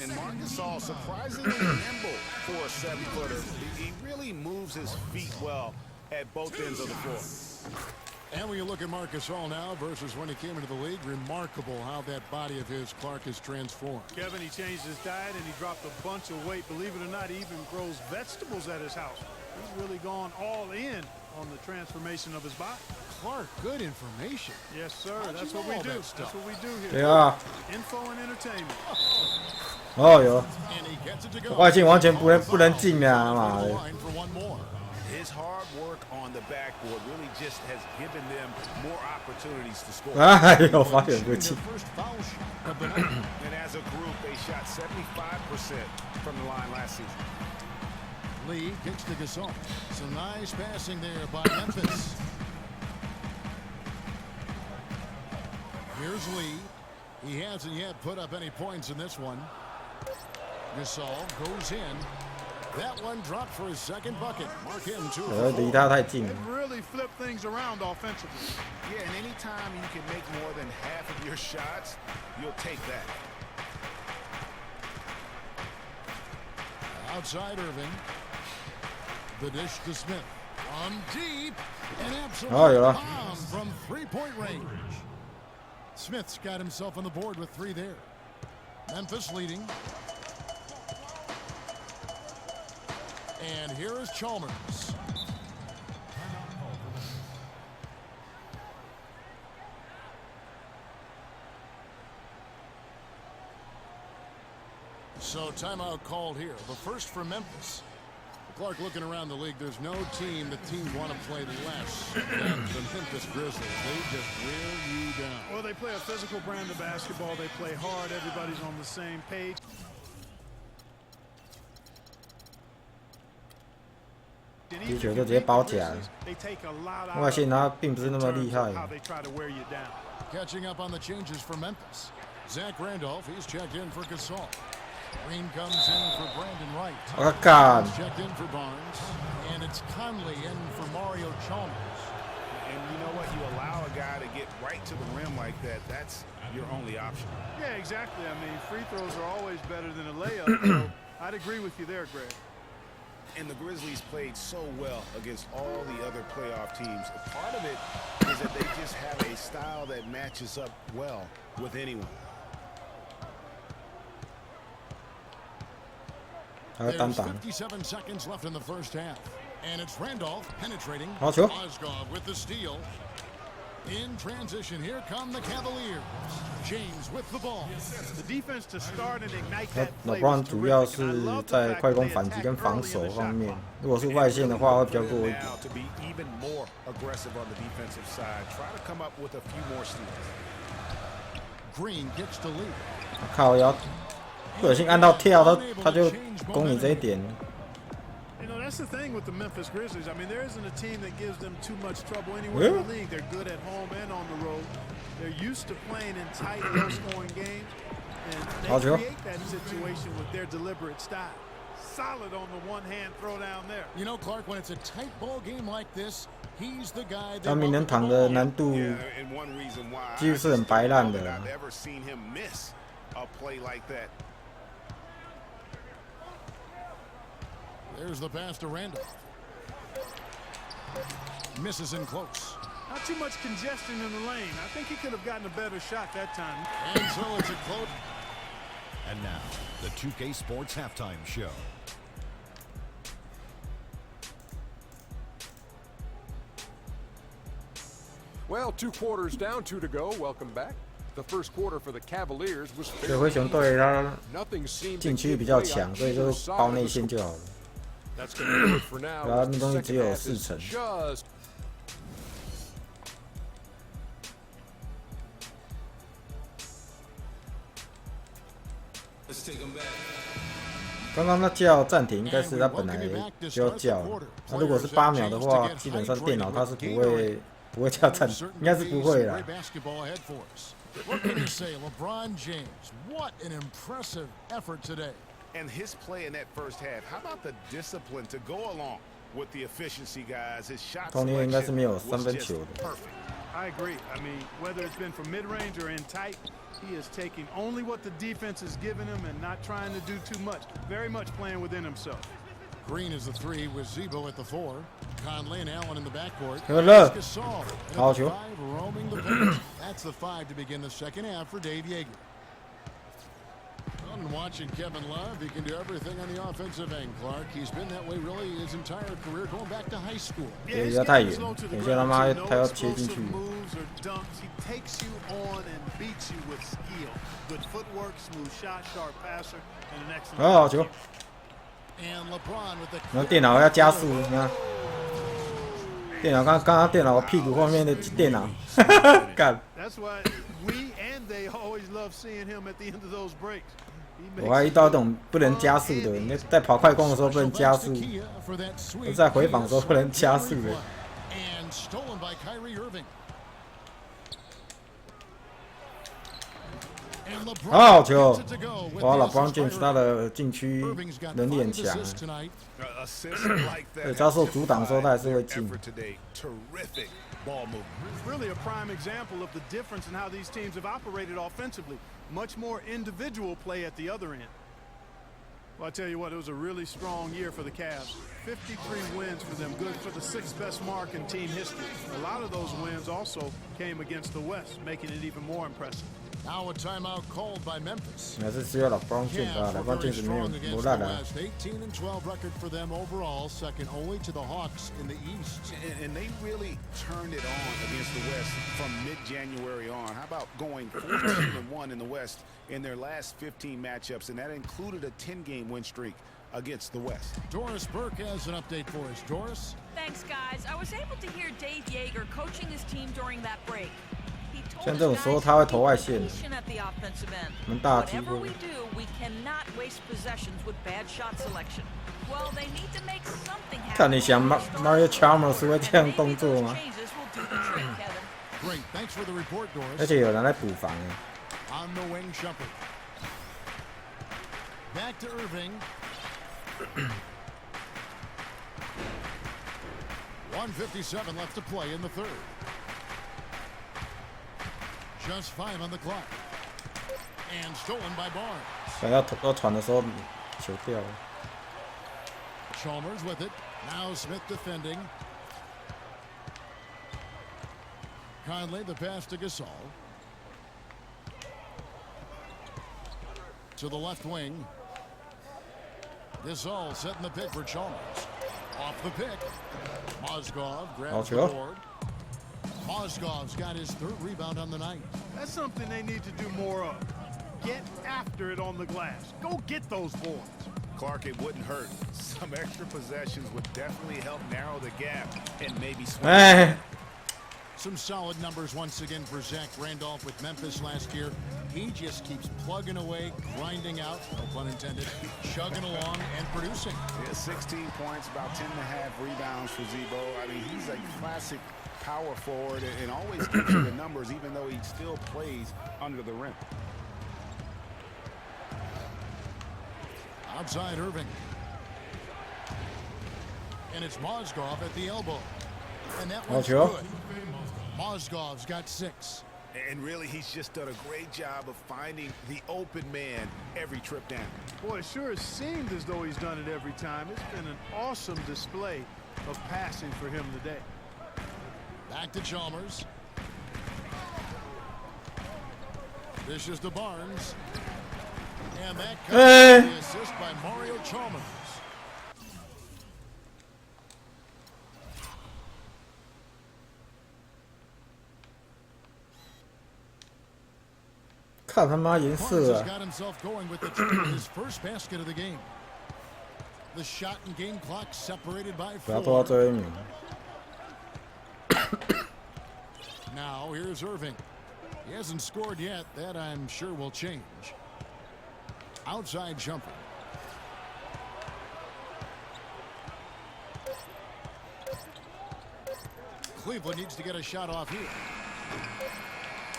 And Marcus surprisingly nimble for a 7-footer. He really moves his feet well at both ends of the floor. And when you look at Marcus All now versus when he came into the league, remarkable how that body of his, Clark, has transformed. Kevin, he changed his diet and he dropped a bunch of weight. Believe it or not, he even grows vegetables at his house. He's really gone all in on the transformation of his body. Clark, good information. Yes, sir. That's what we do. That's what we do here. 对啊， Info and entertainment. 哦哟， And he gets it to go. 外线完全不能进啊，妈的！ Line for one more. His hard work on the backboard really just has given them more opportunities to score. 哎呦，发现不进。 First foul shot of the night. And as a group, they shot 75% from the line last season. Lee kicks to Gasol. Some nice passing there by Memphis. Here's Lee. He hasn't yet put up any points in this one. Gasol goes in. That one dropped for his second bucket. Mark him 2 for 4. 离他太近了。 They really flip things around offensively. Yeah, and anytime you can make more than half of your shots, you'll take that. Outside Irving. The dish to Smith. From deep. An absolute bomb from three-point range. Smith's got himself on the board with 3 there. Memphis leading. And here is Chalmers. So timeout called here. The first for Memphis. Clark, looking around the league, there's no team that teams want to play less than the Memphis Grizzlies. They just wear you down. Well, they play a physical brand of basketball. They play hard. Everybody's on the same page. 踢球就直接包起来了。外线他并不是那么厉害。 Catching up on the changes for Memphis. Zach Randolph, he's checked in for Gasol. Green comes in for Brandon Wright. Checked in for Barnes. And it's Conley in for Mario Chalmers. And you know what? You allow a guy to get right to the rim like that. That's your only option. Yeah, exactly. I mean, free throws are always better than a layup. So I'd agree with you there, Greg. And the Grizzlies played so well against all the other playoff teams. Part of it is that they just have a style that matches up well with anyone. There's 57 seconds left in the first half. And it's Randolph penetrating. Mozgov with the steal. In transition, here come the Cavaliers. James with the ball. The defense to start and ignite that play. LeBron 主要是在快攻反击跟防守方面，如果是外线的话会比较弱一点。 To be even more aggressive on the defensive side, try to come up with a few more steals. Green gets the lead. 靠腰，不小心按到跳，他就攻你这一点。 You know, that's the thing with the Memphis Grizzlies. I mean, there isn't a team that gives them too much trouble anywhere in the league. They're good at home and on the road. They're used to playing in tight, low-scoring games, and they create that situation with their deliberate style. Solid on the one-hand throw down there. You know, Clark, when it's a tight ball game like this, he's the guy. 他名人堂的难度几乎是很白烂的。 I've ever seen him miss a play like that. There's the pass to Randolph. Misses in close. Not too much congestion in the lane. I think he could have gotten a better shot that time. And so it's a close. And now, the 2K Sports Halftime Show. Well, 2 quarters down, 2 to go. Welcome back. The first quarter for the Cavaliers was 所以灰熊队他 nothing seemed 禁区比较强，所以就包内线就好了。 That's going to do it for now. 然后那东西只有4成。 Just 刚刚那叫暂停，应该是他本来就要叫。那如果是8秒的话，基本上电脑它是不会叫暂停，应该是不会啦。 What can you say, LeBron James? What an impressive effort today. And his play in that first half. How about the discipline to go along with the efficiency, guys? His shot selection was just perfect. I agree. I mean, whether it's been from mid-range or in tight, he is taking only what the defense is giving him and not trying to do too much. Very much playing within himself. Green is the 3 with Zebo at the 4. Conley and Allen in the backcourt. Gasol. 好球。 Roaming the paint. That's the 5 to begin the second half for Dave Yeager. And watching Kevin Love, he can do everything on the offensive end, Clark. He's been that way really his entire career, going back to high school. 对，要太远，等一下他妈他要切进去。 He takes you on and beats you with skill. Good footwork, smooth shot, sharp passer, and an excellent. 好球！然后电脑要加速，你看，电脑刚刚电脑屁股后面的电脑，干。That's why we and they always love seeing him at the end of those breaks. 我还遇到这种不能加速的，你在跑快攻的时候不能加速，在回防的时候不能加速的。好球！哇，LeBron James 他的禁区能力很强，对，他受阻挡的时候他还是会进。 Ball movement. It's really a prime example of the difference in how these teams have operated offensively. Much more individual play at the other end. Well, I tell you what, it was a really strong year for the Cavs. 53 wins for them, good for the 6th best mark in team history. A lot of those wins also came against the West, making it even more impressive. Now a timeout called by Memphis. 还是只有LeBron James 啊，LeBron James 没有不烂的。 18 and 12 record for them overall, second only to the Hawks in the East. And they really turned it on against the West from mid-January on. How about going 14-1 in the West in their last 15 matchups, and that included a 10-game win streak against the West. Doris Burke has an update for us. Doris? Thanks, guys. I was able to hear Dave Yeager coaching his team during that break. 像这种时候他会投外线，蛮大的机会。看你想 Mario Chalmers 会这样动作吗？而且有人在补防哎。 On the wing, Shumpert. Back to Irving. 1:57 left to play in the third. Just 5 on the clock. And stolen by Barnes. 想要传的时候球掉了。 Chalmers with it. Now Smith defending. Conley the pass to Gasol. To the left wing. Gasol setting the pick for Chalmers. Off the pick. Mozgov grabs the board. Mozgov's got his 3rd rebound on the night. That's something they need to do more of. Get after it on the glass. Go get those boards. Clark, it wouldn't hurt. Some extra possessions would definitely help narrow the gap and maybe swing. Some solid numbers once again for Zach Randolph with Memphis last year. He just keeps plugging away, grinding out, no pun intended, chugging along and producing. Yeah, 16 points, about 10.5 rebounds for Zebo. I mean, he's a classic power forward and always gives you the numbers even though he still plays under the rim. Outside Irving. And it's Mozgov at the elbow. And that one's good. Mozgov's got 6. And really, he's just done a great job of finding the open man every trip down. Boy, it sure has seemed as though he's done it every time. It's been an awesome display of passing for him today. Back to Chalmers. This is to Barnes. And that comes the assist by Mario Chalmers. 看他妈颜色啊！ got himself going with his first basket of the game. The shot and game clock separated by 不要拖到最后一名。 Now here's Irving. He hasn't scored yet. That I'm sure will change. Outside jumper. Cleveland needs to get a shot off here.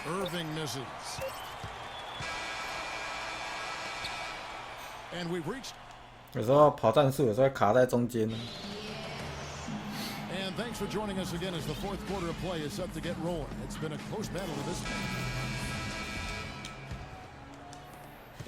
Irving misses. And we've reached. 有时候跑战术，有时候会卡在中间。And And thanks for joining us again as the fourth quarter of play is set to get rolling. It's been a close battle to this point.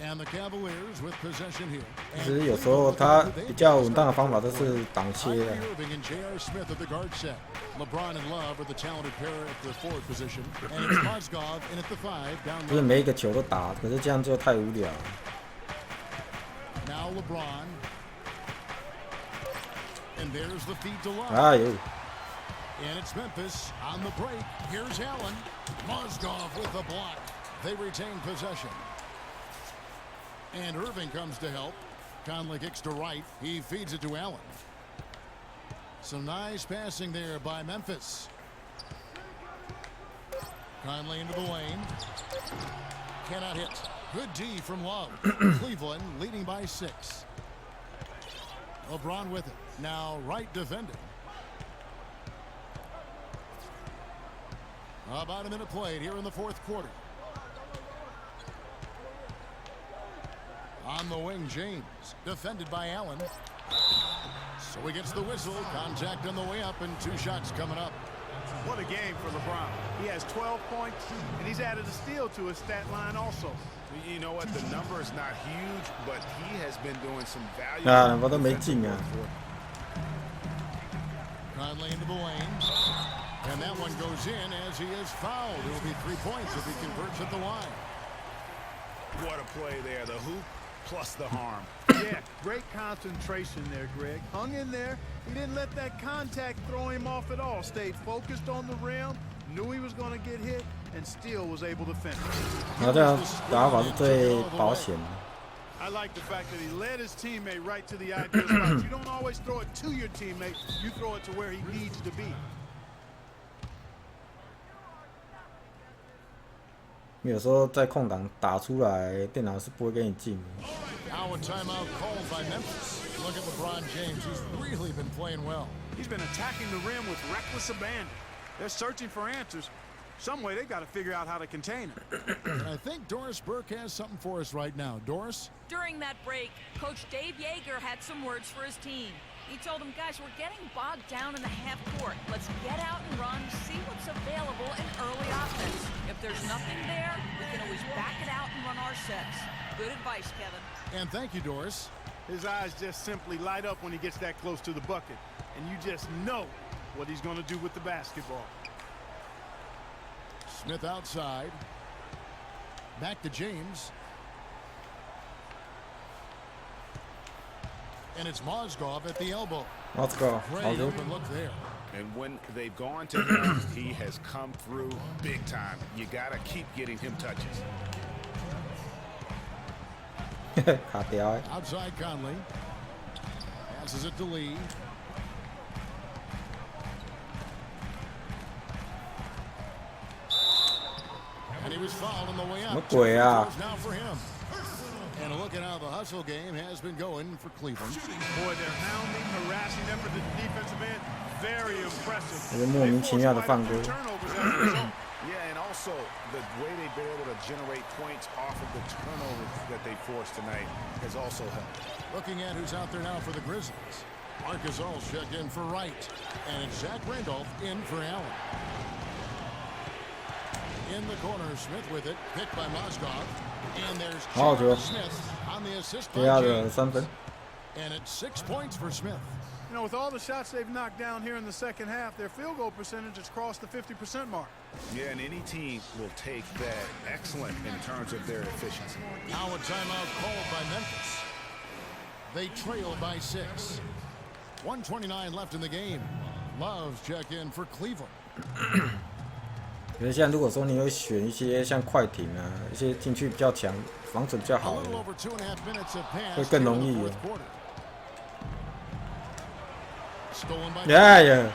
And the Cavaliers with possession here. 其实有时候他比较稳当的方法都是挡切的。 Kyrie Irving and J.R. Smith at the guard set. LeBron and Love are the talented pair at the forward position. And it's Mozgov in at the 5 down 不是每一个球都打，可是这样就太无聊了。 Now LeBron. And there's the feed to Love. 哎呦！ And it's Memphis on the break. Here's Allen. Mozgov with the block. They retain possession. And Irving comes to help. Conley kicks to right. He feeds it to Allen. Some nice passing there by Memphis. Conley into the lane. Cannot hit. Good D from Love. Cleveland leading by 6. LeBron with it. Now right defending. About a minute played here in the fourth quarter. On the wing, James. Defended by Allen. So he gets the whistle. Contact on the way up and 2 shots coming up. What a game for LeBron. He has 12 points, and he's added a steal to his stat line also. You know what? The number is not huge, but he has been doing some valuable. 我都没进啊。 Conley into the lane. And that one goes in as he is fouled. It will be 3 points if he converts at the line. What a play there. The hoop plus the harm. Yeah, great concentration there, Greg. Hung in there. He didn't let that contact throw him off at all. Stayed focused on the rim, knew he was going to get hit, and still was able to finish. 然后这样打法是最保险的。 I like the fact that he led his teammate right to the ideal spot. You don't always throw it to your teammate. You throw it to where he needs to be. 有时候在空档打出来，电脑是不会给你进的。 Now a timeout called by Memphis. Look at LeBron James. He's really been playing well. He's been attacking the rim with reckless abandon. They're searching for answers. Some way they've got to figure out how to contain him. And I think Doris Burke has something for us right now. Doris? During that break, Coach Dave Yeager had some words for his team. He told them, guys, we're getting bogged down in the half court. Let's get out and run, see what's available in early offense. If there's nothing there, we can always back it out and run our sets. Good advice, Kevin. And thank you, Doris. His eyes just simply light up when he gets that close to the bucket. And you just know what he's going to do with the basketball. Smith outside. Back to James. And it's Mozgov at the elbow. Let's go. Great open look there. And when they've gone to him, he has come through big time. You got to keep getting him touches. 卡掉哎。 Outside Conley. Passes it to Lee. And he was fouled on the way 什么 up. 鬼啊！ Now for him. And look at how the hustle game has been going for Cleveland. Boy, they're hounding, harassing them for the defensive end. Very impressive. 这个莫名其妙的犯规。 Turnovers as a result. Yeah, and also the way they've been able to generate points off of the turnovers that they forced tonight has also helped. Looking at who's out there now for the Grizzlies. Marcus All's checked in for Wright. And it's Zach Randolph in for Allen. In the corner, Smith with it. Picked by Mozgov. And there's Smith on the assist by James. And it's 6 points for Smith. You know, with all the shots they've knocked down here in the second half, their field goal percentage has crossed the 50% mark. Yeah, and any team will take that excellent in terms of their efficiency. Now a timeout called by Memphis. They trail by 6. 1:29 left in the game. Love's check in for Cleveland. 可是现在如果说你有选一些像快艇啊，一些禁区比较强、防守比较 A 好的， little over 2.5 minutes have passed 会更 here 容 in 易 the 的 fourth。quarter. Stolen by 哎呀，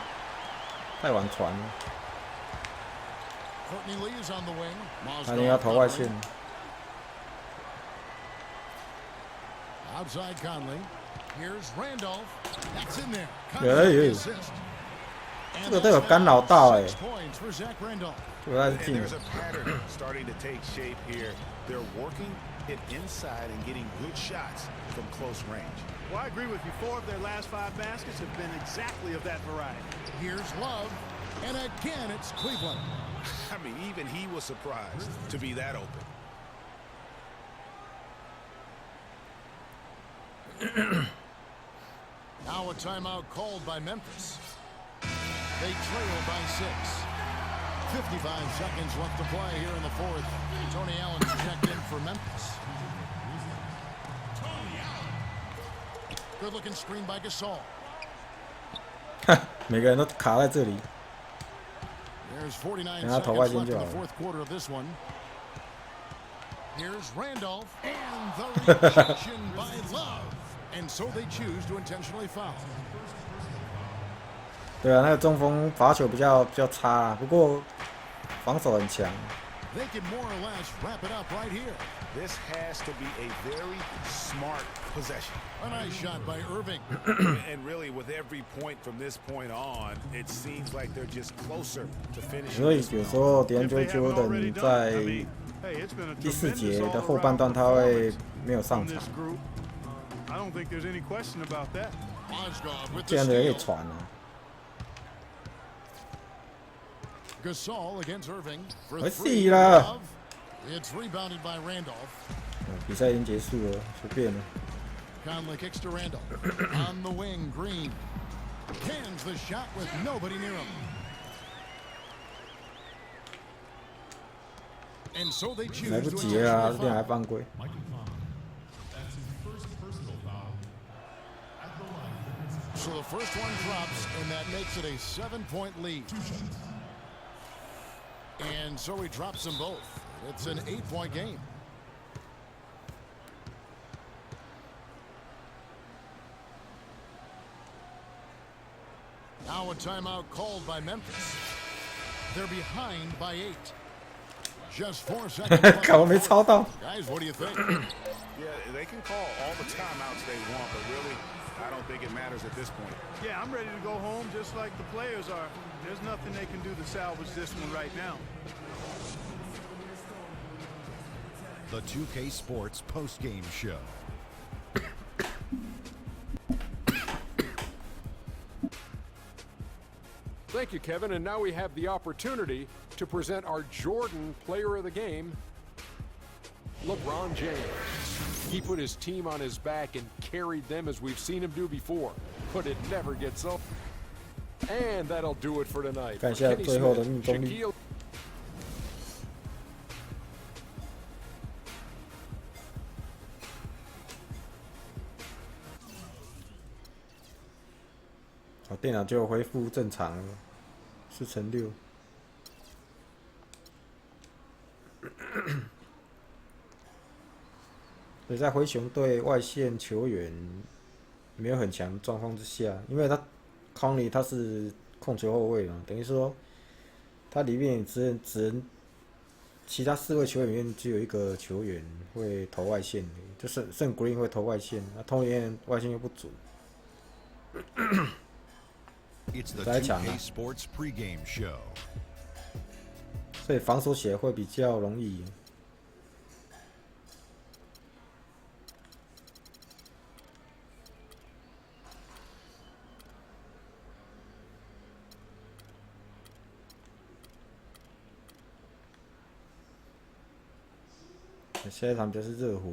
太晚传了， Courtney Lee is on the wing. 他应该投外线。 Outside Conley. Here's Randolph. That's in there. 哎呦， Assist. 这个都有干扰到哎， 6 points for Zach Randolph. 这个还是 And 进。 there's a pattern starting to take shape here. They're working hit inside and getting good shots from close range. Well, I agree with you. 4 of their last 5 baskets have been exactly of that variety. Here's Love, and again it's Cleveland. I mean, even he was surprised to be that open. Now a timeout called by Memphis. They trail by 6. 55 seconds left to play here in the 4th. Tony Allen checked in for Memphis. Good-looking screen by Gasol. 每个人都卡在这里。 There's 49 然后投 seconds 外 left 线 in 就 the 好了。 4th quarter of this one. Here's Randolph and the rejection by Love. And so they choose to intentionally foul. 对啊，那个中锋罚球比较差啊，不过防守很强。 They can more or less wrap it up right here. This has to be a very smart possession. A nice shot by Irving. And really, with every point from this point on, it seems like they're just closer to finishing. 所以有时候 DeAndre Jordan 在第4节的后半段他会没有上场， I don't think there's any question about that. 这样的人可以传啊。 Gasol against Irving for 没 3. 事啦。 It's rebounded by Randolph. 比赛已经结束了，随便了。 Conley kicks to Randolph. On the wing, Green cans the shot with nobody near him. And so they choose 来不 to 及了啊， intentionally 这样还 foul. 犯规。 So the first one drops, and that makes it a 7-point lead. And so he drops them both. It's an 8-point game. Now a timeout called by Memphis. They're behind by 8. Just 4 seconds left. 看我没抄到。 Guys, what do you think? Yeah, they can call all the timeouts they want, but really, I don't think it matters at this point. Yeah, I'm ready to go home just like the players are. There's nothing they can do to salvage this one right now. The 2K Sports post-game show. Thank you, Kevin. And now we have the opportunity to present our Jordan Player of the Game, LeBron James. He put his team on his back and carried them as we've seen him do before, but it never gets old. And that'll do it for tonight. 看一下 Kenny 最后的 Smith, 命中率。 Shaquille好，电脑就恢复正常了，4×6。所以在灰熊队外线球员没有很强的状况之下，因为康尼他是控球后卫嘛，等于说他里面只能其他4位球员里面只有1个球员会投外线，就是剩 Green 会投外线，那同年外线又不准。It's the 2K Sports pregame show. 所以防守起来会比较容易。下一场比较是热火。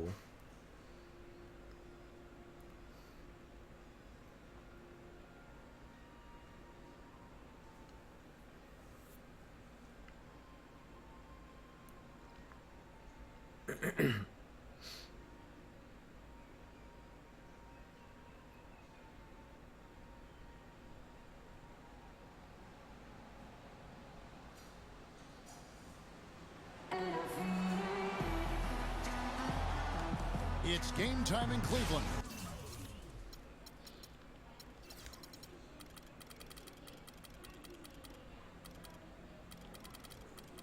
It's game time in Cleveland.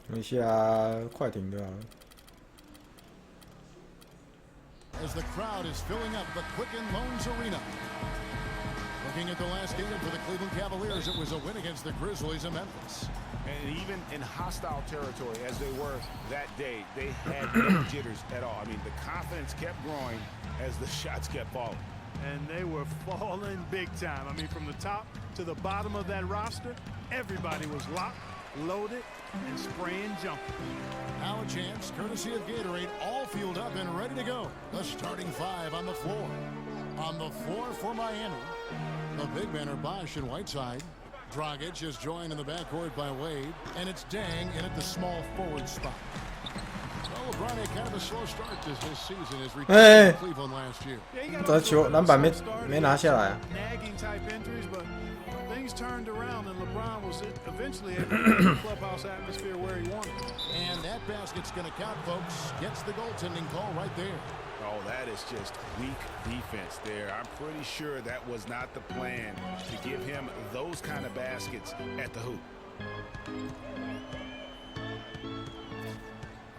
等一下，快艇的。 As the crowd is filling up the Quicken Loans Arena. Looking at the last game for the Cleveland Cavaliers, it was a win against the Grizzlies in Memphis. And even in hostile territory, as they were that day, they had no jitters at all. I mean, the confidence kept growing as the shots kept falling. And they were falling big time. I mean, from the top to the bottom of that roster, everybody was locked, loaded, and spraying jumpers. Now a chance, courtesy of Gatorade, all fueled up and ready to go. The starting five on the floor. On the floor for Miami, the big men are Bosh and Whiteside. Dragic is joined in the backcourt by Wade, and it's Dang in at the small forward spot. Well, LeBron had kind of a slow start this season as returning to Cleveland last year. 这球篮板没拿下来啊。 Nagging type injuries, but things turned around, and LeBron was eventually able to get the clubhouse atmosphere where he wanted. And that basket's going to count, folks. Gets the goaltending call right there. Oh, that is just weak defense there. I'm pretty sure that was not the plan to give him those kind of baskets at the hoop.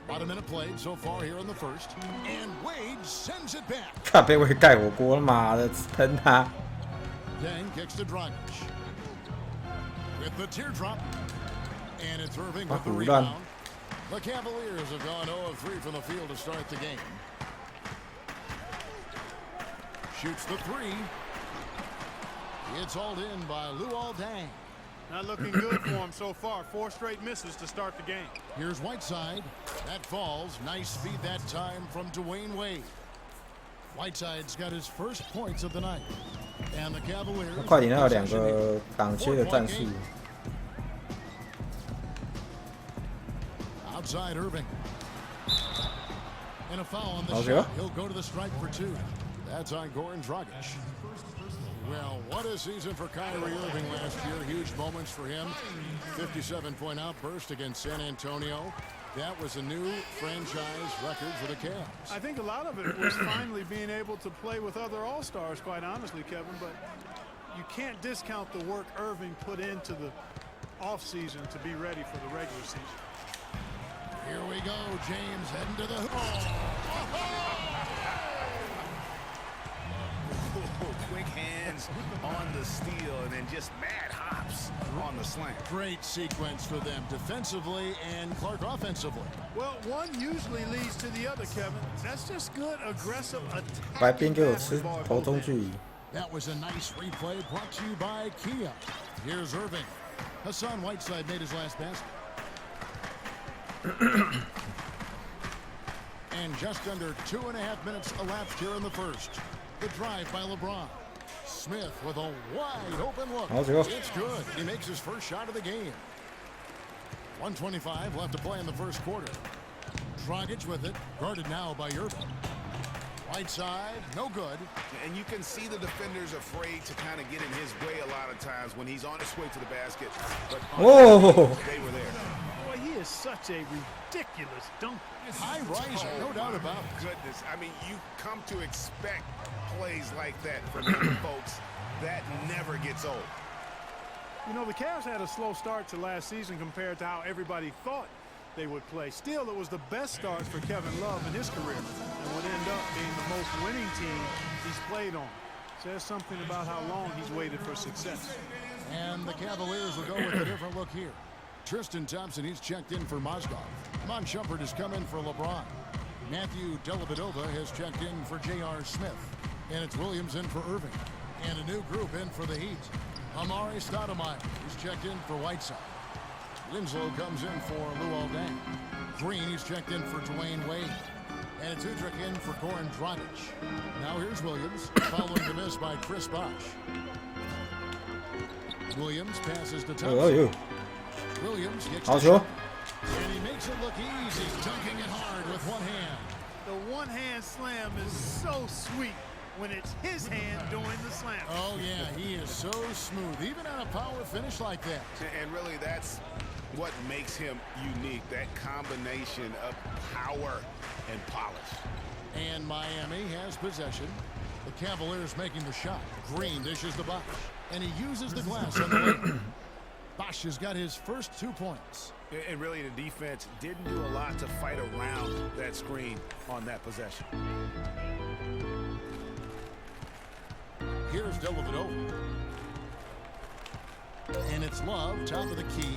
About a minute played so far here in the first. And Wade sends it back. 看被会盖火锅，妈的，喷他！ Dang kicks to Dragic. With the teardrop. And it's Irving with the rebound. The Cavaliers have gone 0 of 3 from the field to start the game. Shoots the three. It's hauled in by Luol Deng. Not looking good for him so far. 4 straight misses to start the game. Here's Whiteside. That falls. Nice feed that time from Dwayne Wade. Whiteside's got his first points of the night. And the Cavaliers. 快艇还有2个挡切的战术。 Outside Irving. And a foul on the shot. He'll go to the strike for 2. That's on Goran Dragic. Well, what a season for Kyrie Irving last year. Huge moments for him. 57-point outburst against San Antonio. That was a new franchise record for the Cavs. I think a lot of it was finally being able to play with other All-Stars, quite honestly, Kevin. But you can't discount the work Irving put into the offseason to be ready for the regular season. Here we go, James heading to the hoop. Quick hands on the steal and then just mad hops on the slant. Great sequence for them defensively and Clark offensively. Well, one usually leads to the other, Kevin. That's just good, aggressive attack. 白边给我吃头中距离。 That was a nice replay brought to you by Kia. Here's Irving. Hassan Whiteside made his last basket. And just under 2.5 minutes elapsed here in the first. The drive by LeBron. Smith with a wide open look. It's good. He makes his first shot of the game. 1:25 left to play in the first quarter. Dragic with it. Guarded now by Irving. Whiteside, no good. And you can see the defenders afraid to kind of get in his way a lot of times when he's on his way to the basket. But they were there. Boy, he is such a ridiculous dunker. High riser, no doubt about it. Goodness, I mean, you come to expect plays like that from young folks. That never gets old. You know, the Cavs had a slow start to last season compared to how everybody thought they would play. Still, it was the best start for Kevin Love in his career and would end up being the most winning team he's played on. Says something about how long he's waited for success. And the Cavaliers will go with a different look here. Tristan Thompson, he's checked in for Mozgov. Mon Shumpert has come in for LeBron. Matthew Dellavedova has checked in for J.R. Smith. And it's Williams in for Irving. And a new group in for the Heat. Amari Stoudemire, he's checked in for Whiteside. Winslow comes in for Luol Deng. Green, he's checked in for Dwayne Wade. And it's Udrich in for Goran Dragic. Now here's Williams, following the miss by Chris Bosh. Williams passes to Thompson. Williams kicks the shot. And he makes it look easy, dunking it hard with one hand. The one-hand slam is so sweet when it's his hand doing the slam. Oh, yeah, he is so smooth, even on a power finish like that. And really, that's what makes him unique, that combination of power and polish. And Miami has possession. The Cavaliers making the shot. Green dishes the Bosh, and he uses the glass on the layup. Bosh has got his first 2 points. And really, the defense didn't do a lot to fight around that screen on that possession. Here's Dellavedova. And it's Love, top of the key.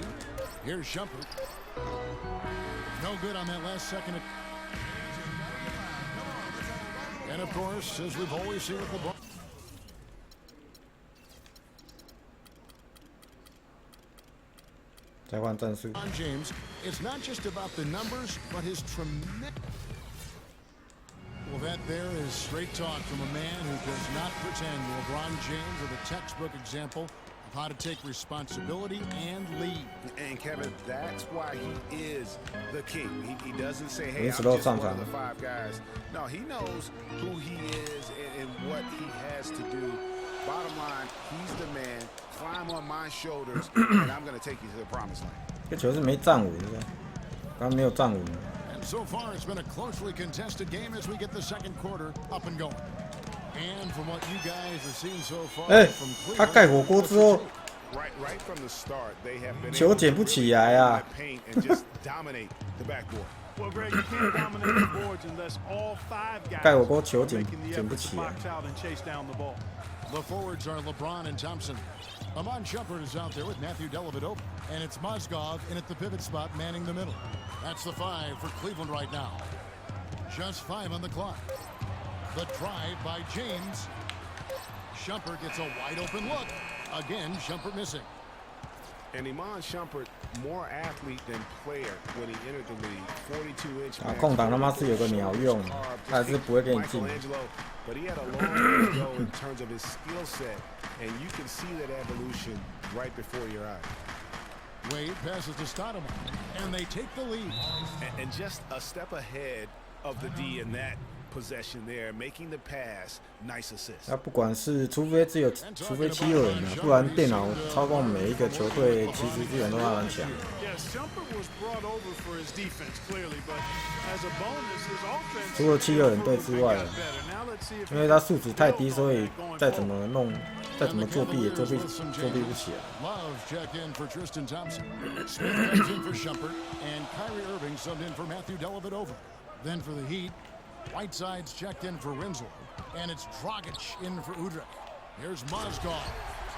Here's Shumpert. No good on that last second. And of course, as we've always seen with LeBron. 再换战术。James, it's not just about the numbers, but his tremendous. Well, that there is straight talk from a man who does not pretend. LeBron James is a textbook example of how to take responsibility and lead. And Kevin, that's why he is the king. He doesn't say, hey, I'm just one of the 5 guys. No, he knows who he is and what he has to do. Bottom line, he's the man. Climb on my shoulders, and I'm going to take you to the promised land. 这球是没站稳，刚刚没有站稳。 So far, it's been a closely contested game as we get the second quarter up and going. And from what you guys have seen so far, 他盖火锅之后， right from the start, they have been 球捡不起来啊！ and just dominate the backboard. Well, Greg, you can't dominate the boards unless all 5 guys 盖火锅球捡 making the 捡不 effort 起 to 来。 box out and chase down the ball. The forwards are LeBron and Thompson. Amon Shumpert is out there with Matthew Dellavedova. And it's Mozgov in at the pivot spot, manning the middle. That's the 5 for Cleveland right now. Just 5 on the clock. The drive by James. Shumpert gets a wide open look. Again, Shumpert missing. And Iman Shumpert, more athlete than player when he entered the league. 42-inch. 啊，空档他妈是有个鸟用，他还是不会给你进。 But he had a long way to go in terms of his skill set, and you can see that evolution right before your eyes. Wade passes to Stoudemire, and they take the lead. And just a step ahead of the D in that possession there, making the pass, nice assist. 他不管是除非7个人啊，不然电脑操控每一个球队，其实基本都还蛮强。 Shumpert was brought over for his defense, clearly, but as a bonus, his offense. 除了7个人队之外，因为他素质太低，所以再怎么弄，再怎么作弊也作弊不起来。 Love checked in for Tristan Thompson. Smith comes in for Shumpert, and Kyrie Irving subbed in for Matthew Dellavedova. Then for the Heat, Whiteside's checked in for Winslow, and it's Dragic in for Udrih. Here's Mozgov.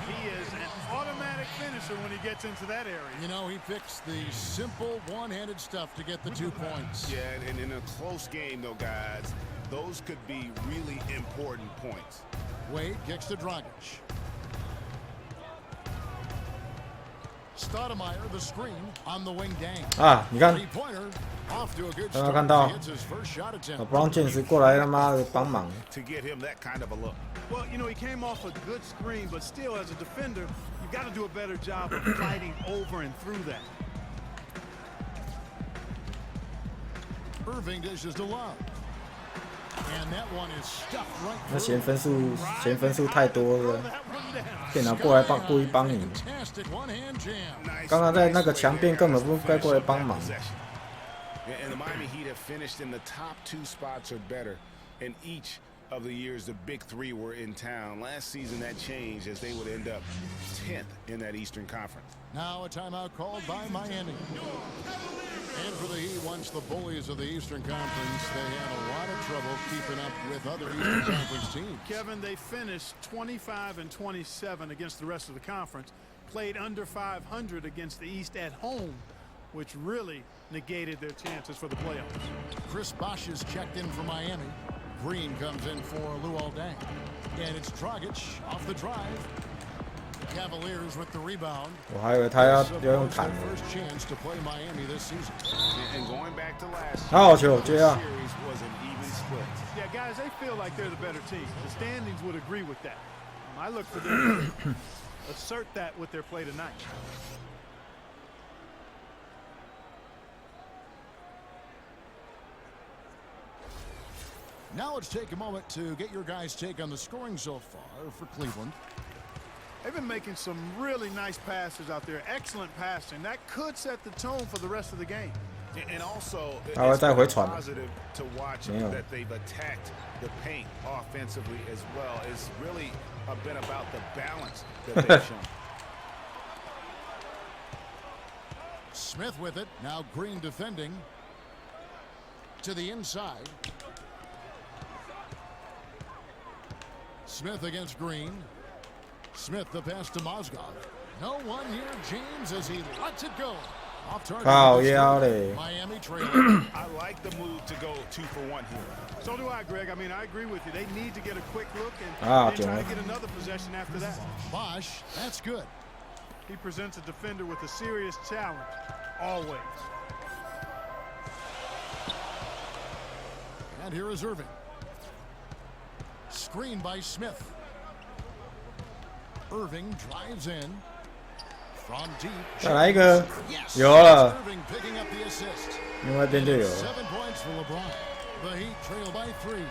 He is an automatic finisher when he gets into that area. You know, he picks the simple one-handed stuff to get the 2 points. Yeah, and in a close game, though, guys, those could be really important points. Wade kicks to Dragic. Stoudemire, the screen on the wing gang. 啊，你看， Three-pointer off to a good 有没有 start. 看到？ Hits his first shot attempt. 我帮剑士过来他妈的帮忙。 To give him that kind of a look. Well, you know, he came off a good screen, but still, as a defender, you've got to do a better job of fighting over and through that. Irving dishes to Love. And that one is stuffed right 那 through. 嫌分数太多了，电脑过来故意帮你。 Fantastic one-hand jam. 刚刚在那个墙边根本不该过来帮忙。 And the Miami Heat have finished in the top 2 spots or better in each of the years the big 3 were in town. Last season that changed as they would end up 10th in that Eastern Conference. Now a timeout called by Miami. And for the Heat, once the bullies of the Eastern Conference, they had a lot of trouble keeping up with other Eastern Conference teams. Kevin, they finished 25 and 27 against the rest of the conference, played under 500 against the East at home, which really negated their chances for the playoffs. Chris Bosh is checked in for Miami. Green comes in for Luol Deng. And it's Dragic off the drive. Cavaliers with the rebound. 我还以为他要用弹。 First chance to play Miami this season. And going back to last year, 好球，接啊！ series was an even split. Yeah, guys, they feel like they're the better team. The standings would agree with that. I look for them to assert that with their play tonight. Now let's take a moment to get your guys' take on the scoring so far for Cleveland. They've been making some really nice passes out there. Excellent passing. That could set the tone for the rest of the game. And also, 他会再回传。 positive to watch 没有。 that they've attacked the paint offensively as well. It's really been about the balance that they've shown. Smith with it. Now Green defending. To the inside. Smith against Green. Smith the pass to Mozgov. No one near James as he lets it go. Off target. 靠腰嘞。 Miami trailing. I like the move to go 2 for 1 here. So do I, Greg. I mean, I agree with you. They need to get a quick look and then try to get another possession after that. Bosch, that's good. He presents a defender with a serious challenge, always. And here is Irving. Screen by Smith. Irving drives in. From deep. 再来一个， Yes. 有了， Irving picking up the assist. 另外一边就有了。 7 points for LeBron. The Heat trail by 3.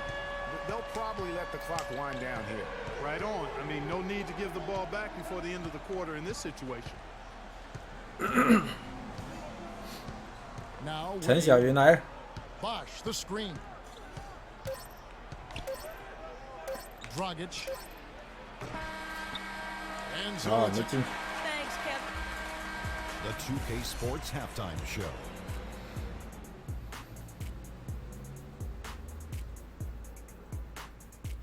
They'll probably let the clock wind down here. Right on. I mean, no need to give the ball back before the end of the quarter in this situation. Now 陈小云来了， Bosch the screen. Dragic. And so 啊， it's 没进。 Thanks, Kev. The 2K Sports Halftime Show.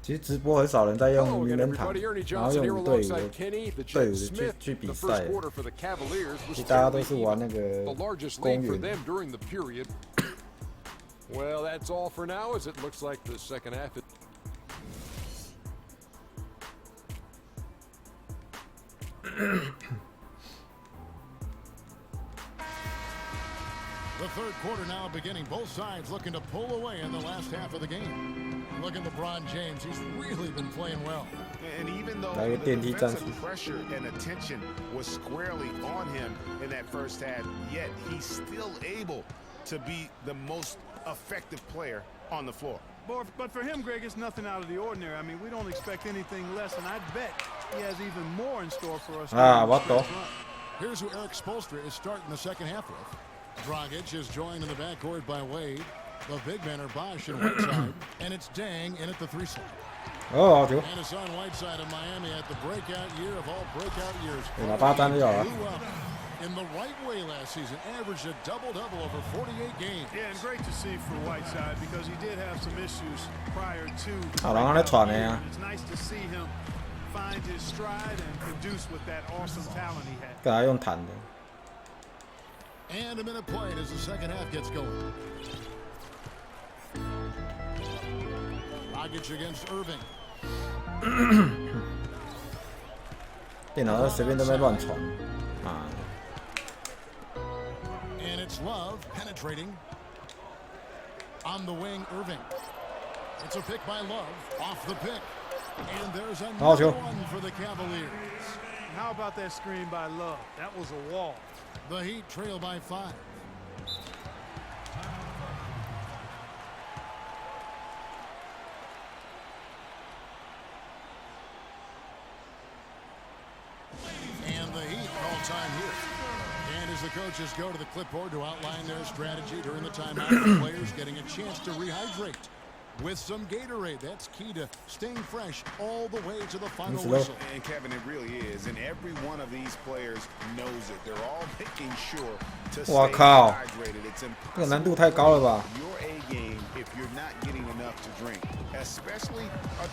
其实直播很少人在用 Hello 名 again, 人堂， everybody. Ernie 然后 Johnson 用 here 队伍 alongside 的 Kenny. The 队伍 Jet 的 Smith. 去比 The 赛 first。quarter for the Cavaliers 其 was 实大家都 fairly 是玩那 even. 个 The largest 公 lead for 园。 them during the period. Well, that's all for now, as it looks like the second half. the third quarter now beginning. Both sides looking to pull away in the last half of the game. Look at LeBron James. He's really been playing well. And even though 来个 the 电梯战术。 defensive pressure and attention was squarely on him in that first half, yet he's still able to be the most effective player on the floor. But for him, Greg, it's nothing out of the ordinary. I mean, we don't expect anything less, and I bet he has even more in store for us. Ah, what the? Here's who Eric Spoelstra is starting the second half with. Dragic is joined in the backcourt by Wade. The big men are Bosch and Whiteside, and it's Dang in at the 3 slot. 哦，好球！ And it's on Whiteside of Miami at the breakout year of all breakout years. 给他8单就好了。 Blew up in the right way last season, averaged a double-double over 48 games. Yeah, and great to see for Whiteside because he did have some issues prior to. 好，然后来传的呀。 It's nice to see him find his stride and produce with that awesome talent he had. 给他用弹的。 And a minute played as the second half gets going. Dragic against Irving. 电脑随便都在乱传，啊！ And it's Love penetrating. On the wing, Irving. It's a pick by Love. Off the pick. And there's another one for the Cavaliers. And how about that screen by Love? That was a wall. The Heat trail by 5. And the Heat call time here. And as the coaches go to the clipboard to outline their strategy during the timeout, the players getting a chance to rehydrate with some Gatorade. That's key to staying fresh all the way to the final whistle. And Kevin, it really is. And every one of these players knows it. They're all making sure to stay 我靠， hydrated. It's 这个难度太高了吧？ your A game if you're not getting enough to drink, especially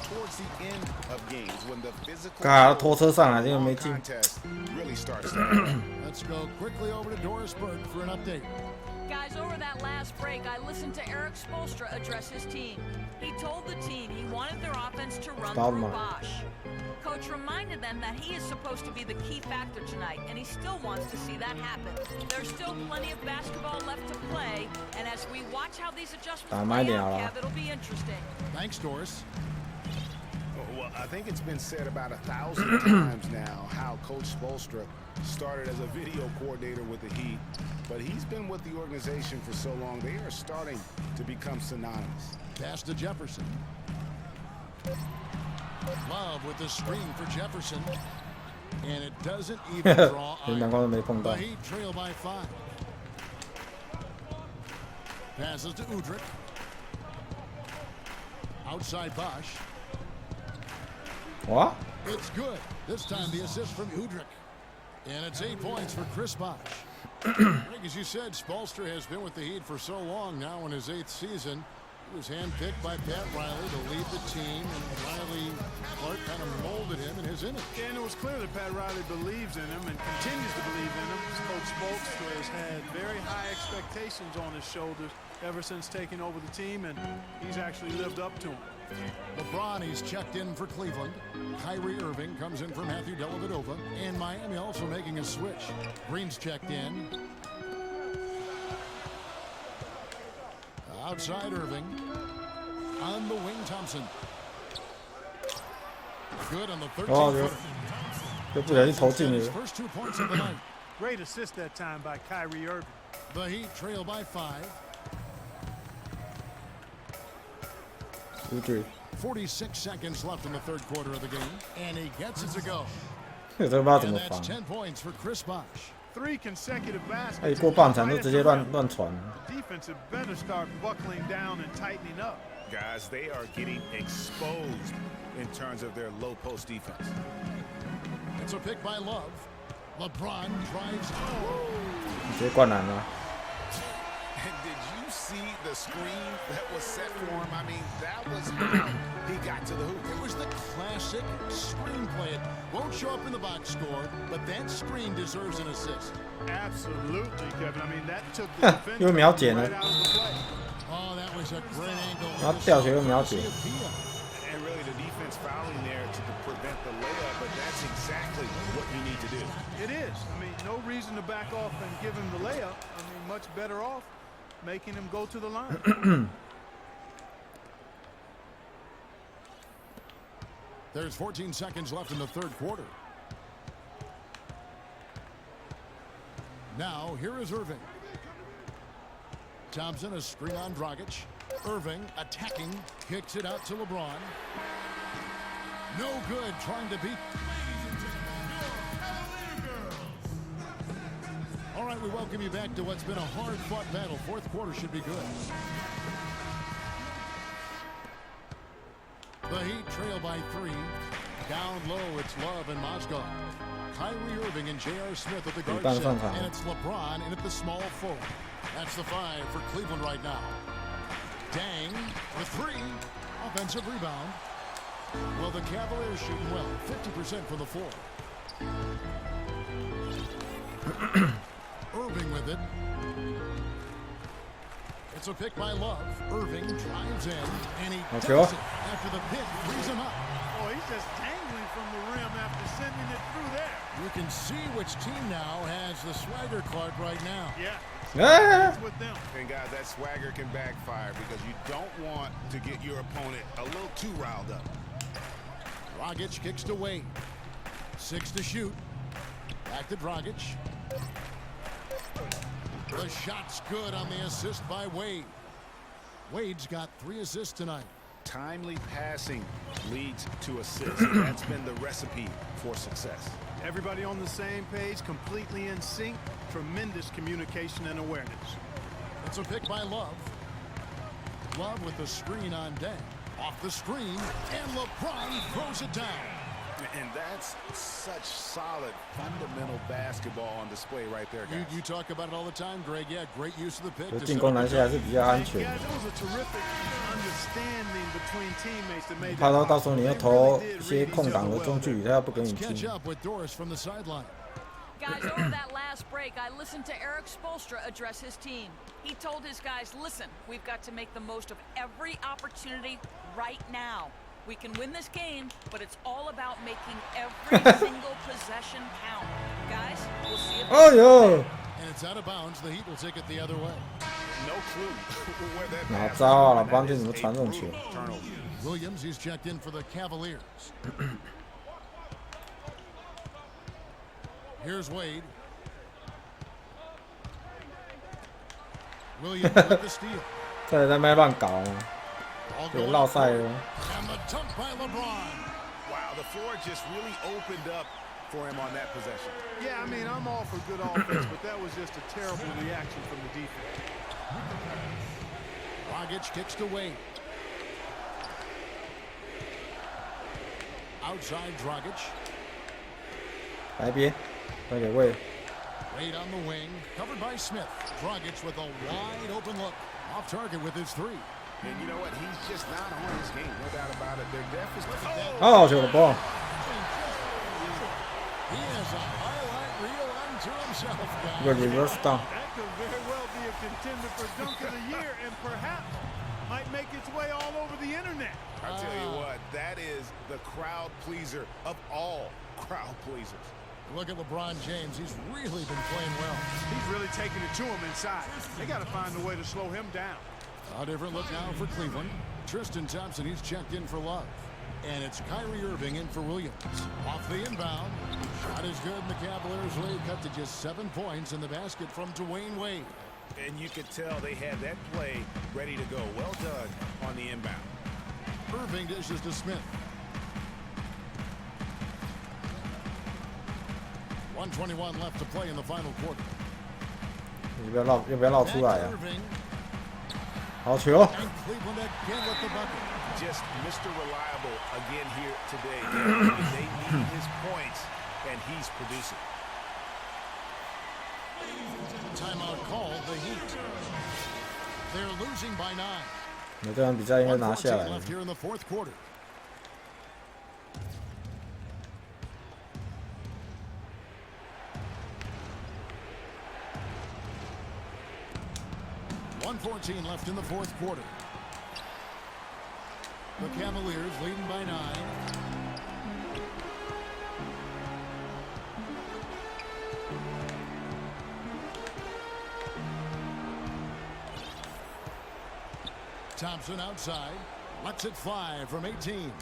towards the end of games when the physical 嘎，拖车上来这个没进。 contest really starts to happen. Let's go quickly over to Doris Burke for an update. Guys, over that last break, I listened to Eric Spoelstra address his team. He told the team he wanted their offense to run through Bosch. Coach reminded them that he is supposed to be the key factor tonight, and he still wants to see that happen. There's still plenty of basketball left to play, and as we watch how these adjustments play out, Kev, it'll be interesting. Thanks, Doris. Well, I think it's been said about 1,000 times now how Coach Spoelstra started as a video coordinator with the Heat, but he's been with the organization for so long, they are starting to become synonymous. Pass to Jefferson. Love with the screen for Jefferson. And it doesn't even draw连阳光都没碰到 The。Heat trail by 5. Passes to Udrich. Outside Bosch. 哇！ It's good. This time the assist from Udrich. And it's 8 points for Chris Bosch. Greg, as you said, Spoelstra has been with the Heat for so long now in his 8th season. He was handpicked by Pat Riley to lead the team, and Riley Clark kind of molded him in his image. Yeah, and it was clear that Pat Riley believes in him and continues to believe in him. Coach Spoelstra has had very high expectations on his shoulders ever since taking over the team, and he's actually lived up to them. LeBron, he's checked in for Cleveland. Kyrie Irving comes in for Matthew Dellavedova. And Miami also making a switch. Green's checked in. Outside Irving. On the wing, Thompson. Good on the 13th. 就不小心投进了。 First 2 points of the night. Great assist that time by Kyrie Irving. The Heat trail by 5. 46 seconds left in the third quarter of the game, and he gets it to go. 这个不知道怎 And 么 that's 防。 10 points for Chris Bosh. 3 consecutive 他 baskets. 一过半场就直接乱传。 The defense had better start buckling down and tightening up. Guys, they are getting exposed in terms of their low post defense. It's a pick by Love. LeBron drives. 直接灌篮了。 And did you see the screen that was set for him? I mean, that was how he got to the hoop. It was the classic screenplay. It won't show up in the box score, but that screen deserves an assist. Absolutely, Kevin. I mean, that took the defense 又秒解了 right out of the play. Oh, that was a great angle. 然后吊球又秒解。 And really the defense fouling there to prevent the layup, but that's exactly what you need to do. It is. I mean, no reason to back off and give him the layup. I mean, much better off making him go to the line. There's 14 seconds left in the third quarter. Now, here is Irving. Thompson, a screen on Dragic. Irving attacking, kicks it out to LeBron. No good, trying to beat. All right, we welcome you back to what's been a hard-fought battle. Fourth quarter should be good. The Heat trail by 3. Down low, it's Love and Mozgov. Kyrie Irving and J.R. Smith at the guard set. And it's LeBron in at the small forward. That's the 5 for Cleveland right now. Dang, the 3. Offensive rebound. Well, the Cavaliers shooting well. 50% from the 4. Irving with it. It's a pick by Love. Irving drives in, and he does it after the pick frees him up. Oh, he's just dangling from the rim after sending it through there. You can see which team now has the swagger card right now. Yeah. It's with them. And guys, that swagger can backfire because you don't want to get your opponent a little too riled up. Dragic kicks to Wade. 6 to shoot. Back to Dragic. The shot's good on the assist by Wade. Wade's got 3 assists tonight. Timely passing leads to assists. That's been the recipe for success. Everybody on the same page, completely in sync. Tremendous communication and awareness. It's a pick by Love. Love with the screen on deck. Off the screen, and LeBron throws it down. And that's such solid, fundamental basketball on display right there, guys. You talk about it all the time, Greg. Yeah, great use of the pick. 进攻篮下还是比较安全的。 怕到时候你要投一些空档的中距离，他要不给你进。 Guys, over that last break, I listened to Eric Spoelstra address his team. He told his guys, listen, we've got to make the most of every opportunity right now. We can win this game, but it's all about making every single possession count. Guys, we'll see if... Oh, yo! And it's out of bounds. The Heat will take it the other way. No clue where that 哪招啊！老帮队怎么传这种球？ Williams, he's checked in for the Cavaliers. Here's Wade. Williams with the steal. 在那边乱搞啊！有绕赛哦。 And the dunk by LeBron. Wow, the floor just really opened up for him on that possession. Yeah, I mean, I'm all for good offense, but that was just a terrible reaction from the defense. Dragic kicks to Wade. Outside Dragic. 来边，快给位。 Wade on the wing, covered by Smith. Dragic with a wide open look. Off target with his 3. And you know what? He's just not on his game. No doubt about it. They're definitely. Oh, shoot the ball. He has a highlight reel unto himself, guys. Good reverse down. That could very well be a contender for Dunk of the Year and perhaps might make its way all over the internet. I'll tell you what, that is the crowd pleaser of all crowd pleasers. Look at LeBron James. He's really been playing well. He's really taking it to him inside. They got to find a way to slow him down. A different look now for Cleveland. Tristan Thompson, he's checked in for Love. And it's Kyrie Irving in for Williams. Off the inbound. Shot is good, and the Cavaliers lead cut to just 7 points in the basket from Dwayne Wade. And you could tell they had that play ready to go. Well done on the inbound. Irving dishes to Smith. 1:21 left to play in the final quarter. 要不要绕出来啊？ Irving 好球！ and Cleveland again with the bucket. Just Mr. Reliable again here today. They need his points, and he's producing. Timeout called the Heat. They're losing by 9. 那这场比赛应该拿下 1:14 来。 left here in the fourth quarter. .114 left in the fourth quarter. The Cavaliers leading by 9. Thompson outside. Lets it fly from 18.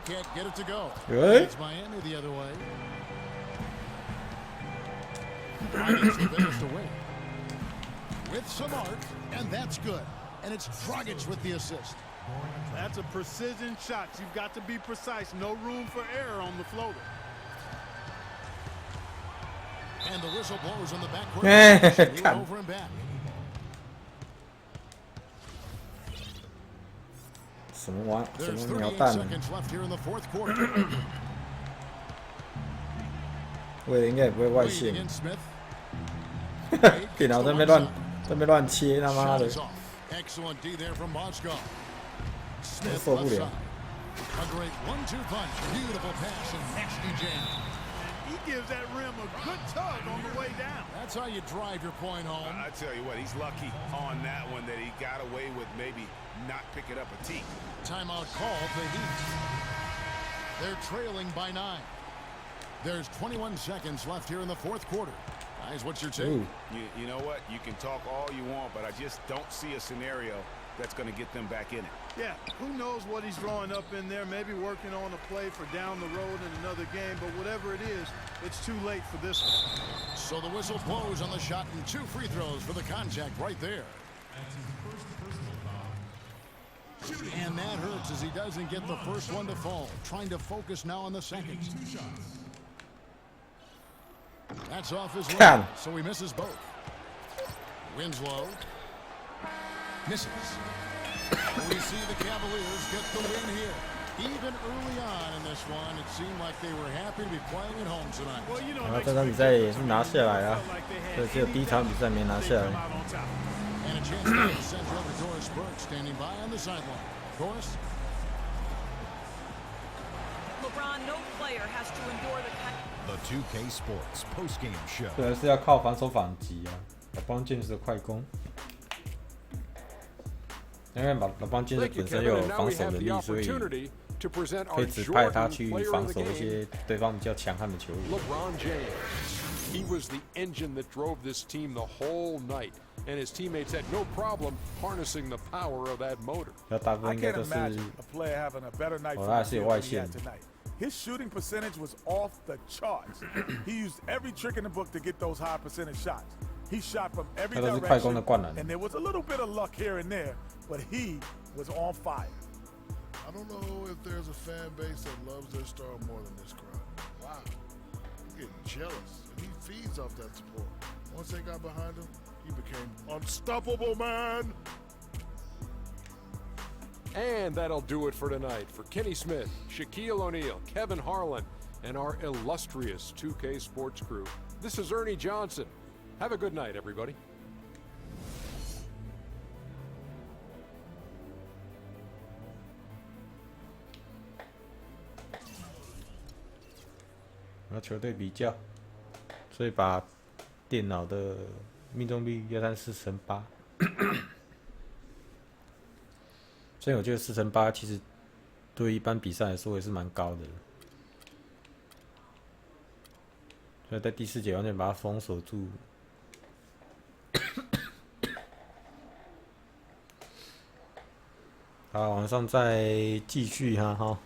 Can't get it to go. Good. It's Miami the other way. Dragic the finish to win. With some art, and that's good. And it's Dragic with the assist. That's a precision shot. You've got to be precise. No room for error on the floater. And the whistle blows on the backcourt. Come. Over and back. 什么玩？什 There's 么鸟 38 蛋？ seconds left here in the fourth quarter. 为了应该也不会外 Wade 线。 against Smith. 电脑在那边乱切，他妈 Shot 的 is！off. Excellent D there from Bosco. 我 Smith 受不 left 了 side.。A great 1-2 punch. Beautiful pass and nasty jam. He gives that rim a good tug on the way down. That's how you drive your point home. I tell you what, he's lucky on that one that he got away with maybe not picking up a tee. Timeout called the Heat. They're trailing by 9. There's 21 seconds left here in the fourth quarter. Guys, what's your take? Ooh. You know what? You can talk all you want, but I just don't see a scenario that's going to get them back in it. Yeah, who knows what he's drawing up in there, maybe working on a play for down the road in another game, but whatever it is, it's too late for this one. So the whistle blows on the shot and 2 free throws for the contact right there. And that hurts as he doesn't get the first one to fall. Trying to focus now on the second. That's off his leg, so he misses both. Winslow misses. We see the Cavaliers get the win here. Even early on in this one, it seemed like they were happy to be playing at home tonight. Well, you know, 然后这场比赛也是拿下来啊，这只有第一场比赛没拿下来。 And a chance to send over Doris Burke standing by on the sideline. Doris? LeBron, no player has to endure the kind. The 2K Sports postgame show. 对，是要靠防守反击啊，老邦剑士的快攻。因为老邦剑士 Thank you, 本身 Kevin. 又有 And now 防 we 守 have 能 the 力，所以 opportunity to present 可 our 以指派他 Jordan 去 player 防 of the 守一 game, 些对方比较强悍的球员。 LeBron James. He was the engine that drove this team the whole night, and his teammates had no problem harnessing the power of that motor. 要大部分 I 应该 can't 都是 imagine a player having a better night Oh, from the that's it, field white than he had shit. tonight. His shooting percentage was off the charts. He used every trick in the book to get those high percentage shots. He shot from every 他都是快攻的 direction, 灌篮。 and there was a little bit of luck here and there, but he was on fire. I don't know if there's a fan base that loves their star more than this crowd. Wow. I'm getting jealous. And he feeds off that support. Once they got behind him, he became unstoppable, man. And that'll do it for tonight. For Kenny Smith, Shaquille O'Neal, Kevin Harlan, and our illustrious 2K Sports crew, this is Ernie Johnson. Have a good night, everybody. 和球队比较，所以把电脑的命中率要占4成8。所以我觉得4成8其实对一般比赛来说也是蛮高的，所以在第4节完全把它封锁住。好，晚上再继续哈。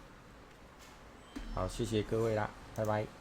好，谢谢各位啦，拜拜。